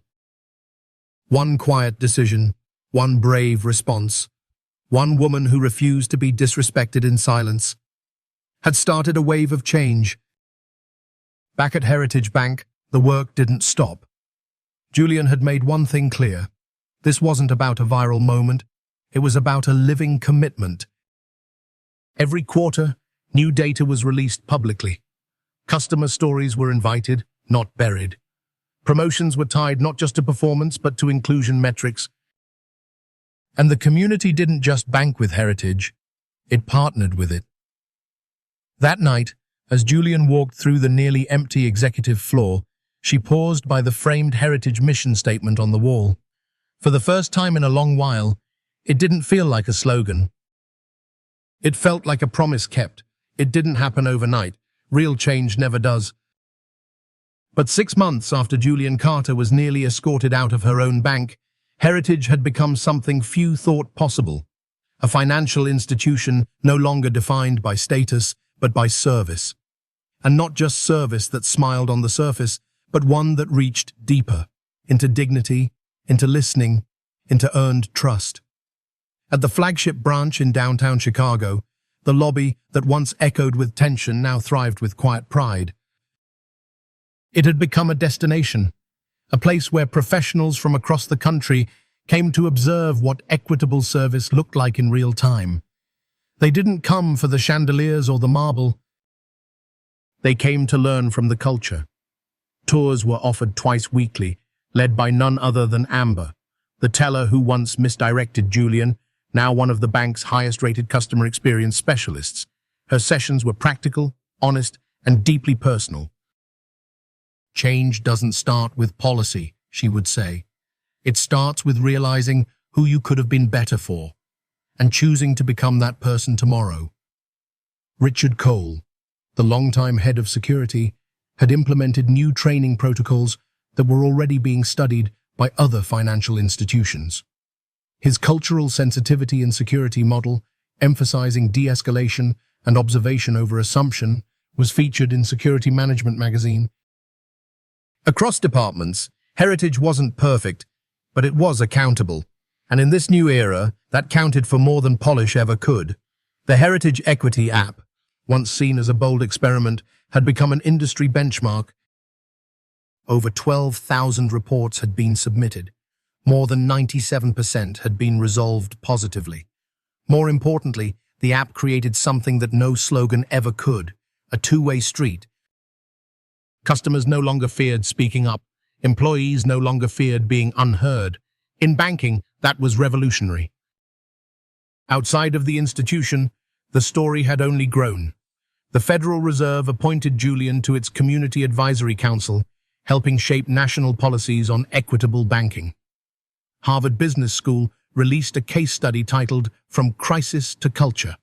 One quiet decision, one brave response, one woman who refused to be disrespected in silence, had started a wave of change. Back at Heritage Bank, the work didn't stop. Julian had made one thing clear. This wasn't about a viral moment. It was about a living commitment. Every quarter, new data was released publicly. Customer stories were invited, not buried. Promotions were tied not just to performance, but to inclusion metrics. And the community didn't just bank with Heritage, it partnered with it. That night, as Julian walked through the nearly empty executive floor, she paused by the framed Heritage mission statement on the wall. For the first time in a long while, it didn't feel like a slogan. It felt like a promise kept. It didn't happen overnight. Real change never does. But 6 months after Julian Carter was nearly escorted out of her own bank, Heritage had become something few thought possible. A financial institution no longer defined by status, but by service. And not just service that smiled on the surface, but one that reached deeper, into dignity, into listening, into earned trust. At the flagship branch in downtown Chicago, the lobby that once echoed with tension now thrived with quiet pride. It had become a destination, a place where professionals from across the country came to observe what equitable service looked like in real time. They didn't come for the chandeliers or the marble. They came to learn from the culture. Tours were offered twice weekly, led by none other than Amber, the teller who once misdirected Julian, now one of the bank's highest-rated customer experience specialists. Her sessions were practical, honest, and deeply personal. "Change doesn't start with policy," she would say. "It starts with realizing who you could have been better for, and choosing to become that person tomorrow." Richard Cole, the longtime head of security, had implemented new training protocols that were already being studied by other financial institutions. His cultural sensitivity and security model, emphasizing de-escalation and observation over assumption, was featured in Security Management magazine. Across departments, Heritage wasn't perfect, but it was accountable. And in this new era, that counted for more than polish ever could. The Heritage Equity app, once seen as a bold experiment, had become an industry benchmark. Over 12,000 reports had been submitted. More than 97% had been resolved positively. More importantly, the app created something that no slogan ever could, a two-way street. Customers no longer feared speaking up. Employees no longer feared being unheard. In banking, that was revolutionary. Outside of the institution, the story had only grown. The Federal Reserve appointed Julian to its Community Advisory Council, helping shape national policies on equitable banking. Harvard Business School released a case study titled From Crisis to Culture.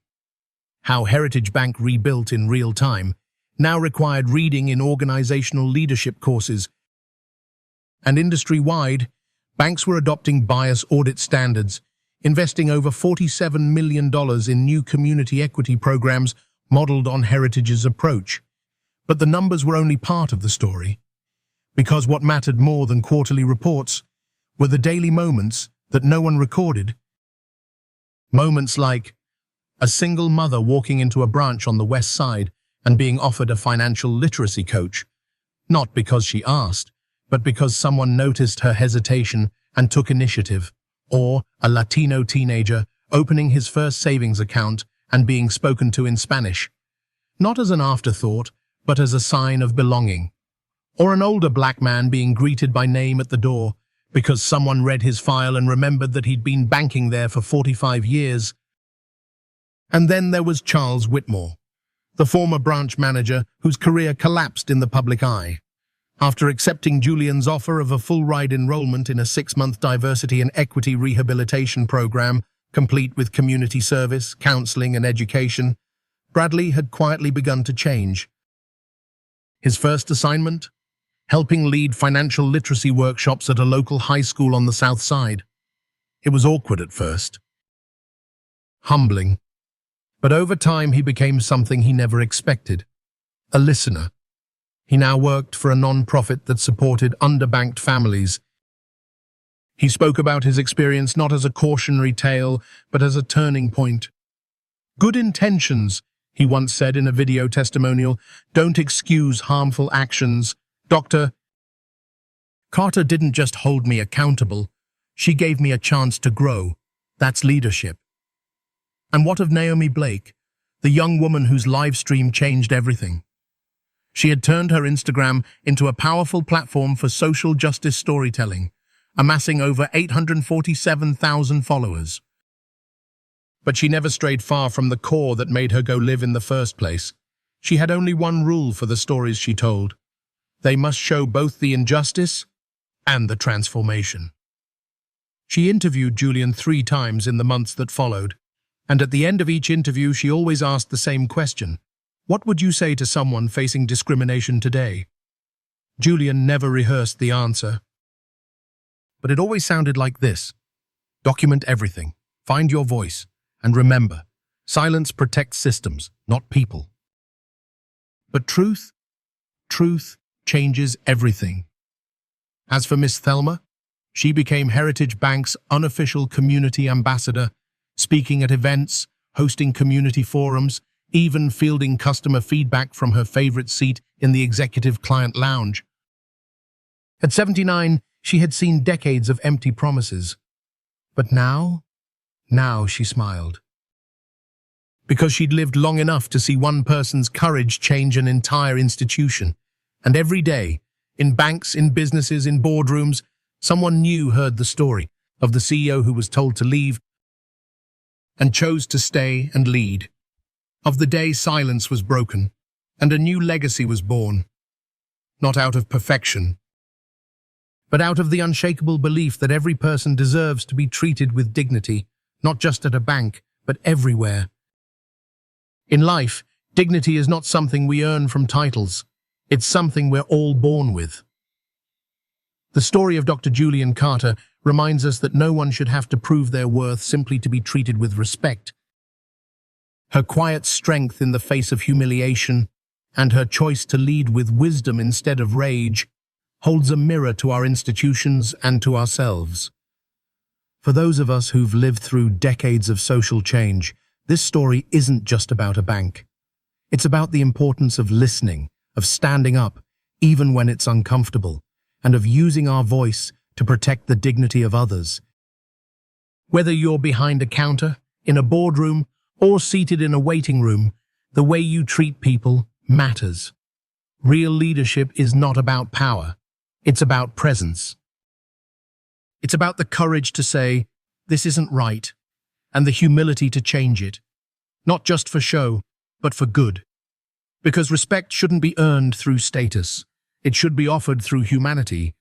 How Heritage Bank rebuilt in real time now required reading in organizational leadership courses. And industry-wide, banks were adopting bias audit standards, investing over $47 million in new community equity programs modeled on Heritage's approach. But the numbers were only part of the story, because what mattered more than quarterly reports were the daily moments that no one recorded. Moments like a single mother walking into a branch on the west side and being offered a financial literacy coach, not because she asked, but because someone noticed her hesitation and took initiative, or a Latino teenager opening his first savings account and being spoken to in Spanish, not as an afterthought, but as a sign of belonging, or an older black man being greeted by name at the door because someone read his file and remembered that he'd been banking there for 45 years. And then there was Charles Whitmore, the former branch manager whose career collapsed in the public eye. After accepting Julian's offer of a full-ride enrollment in a 6-month diversity and equity rehabilitation program, complete with community service, counseling, and education, Bradley had quietly begun to change. His first assignment? Helping lead financial literacy workshops at a local high school on the south side. It was awkward at first. Humbling. But over time he became something he never expected. A listener. He now worked for a non-profit that supported underbanked families. He spoke about his experience not as a cautionary tale, but as a turning point. Good intentions, he once said in a video testimonial, don't excuse harmful actions. Dr. Carter didn't just hold me accountable, she gave me a chance to grow. That's leadership. And what of Naomi Blake, the young woman whose live stream changed everything? She had turned her Instagram into a powerful platform for social justice storytelling, amassing over 847,000 followers. But she never strayed far from the core that made her go live in the first place. She had only one rule for the stories she told. They must show both the injustice and the transformation. She interviewed Julian 3 times in the months that followed, and at the end of each interview she always asked the same question. What would you say to someone facing discrimination today? Julian never rehearsed the answer. But it always sounded like this. Document everything, find your voice, and remember, silence protects systems, not people. But truth changes everything. As for Miss Thelma, she became Heritage Bank's unofficial community ambassador, speaking at events, hosting community forums, even fielding customer feedback from her favorite seat in the executive client lounge. At 79, she had seen decades of empty promises. But now she smiled. Because she'd lived long enough to see one person's courage change an entire institution. And every day, in banks, in businesses, in boardrooms, someone new heard the story of the CEO who was told to leave and chose to stay and lead. Of the day silence was broken and a new legacy was born. Not out of perfection, but out of the unshakable belief that every person deserves to be treated with dignity, not just at a bank, but everywhere. In life, dignity is not something we earn from titles. It's something we're all born with. The story of Dr. Julian Carter reminds us that no one should have to prove their worth simply to be treated with respect. Her quiet strength in the face of humiliation and her choice to lead with wisdom instead of rage holds a mirror to our institutions and to ourselves. For those of us who've lived through decades of social change, this story isn't just about a bank. It's about the importance of listening, of standing up, even when it's uncomfortable, and of using our voice to protect the dignity of others. Whether you're behind a counter, in a boardroom, or seated in a waiting room, the way you treat people matters. Real leadership is not about power. It's about presence. It's about the courage to say, "This isn't right," and the humility to change it. Not just for show, but for good. Because respect shouldn't be earned through status. It should be offered through humanity.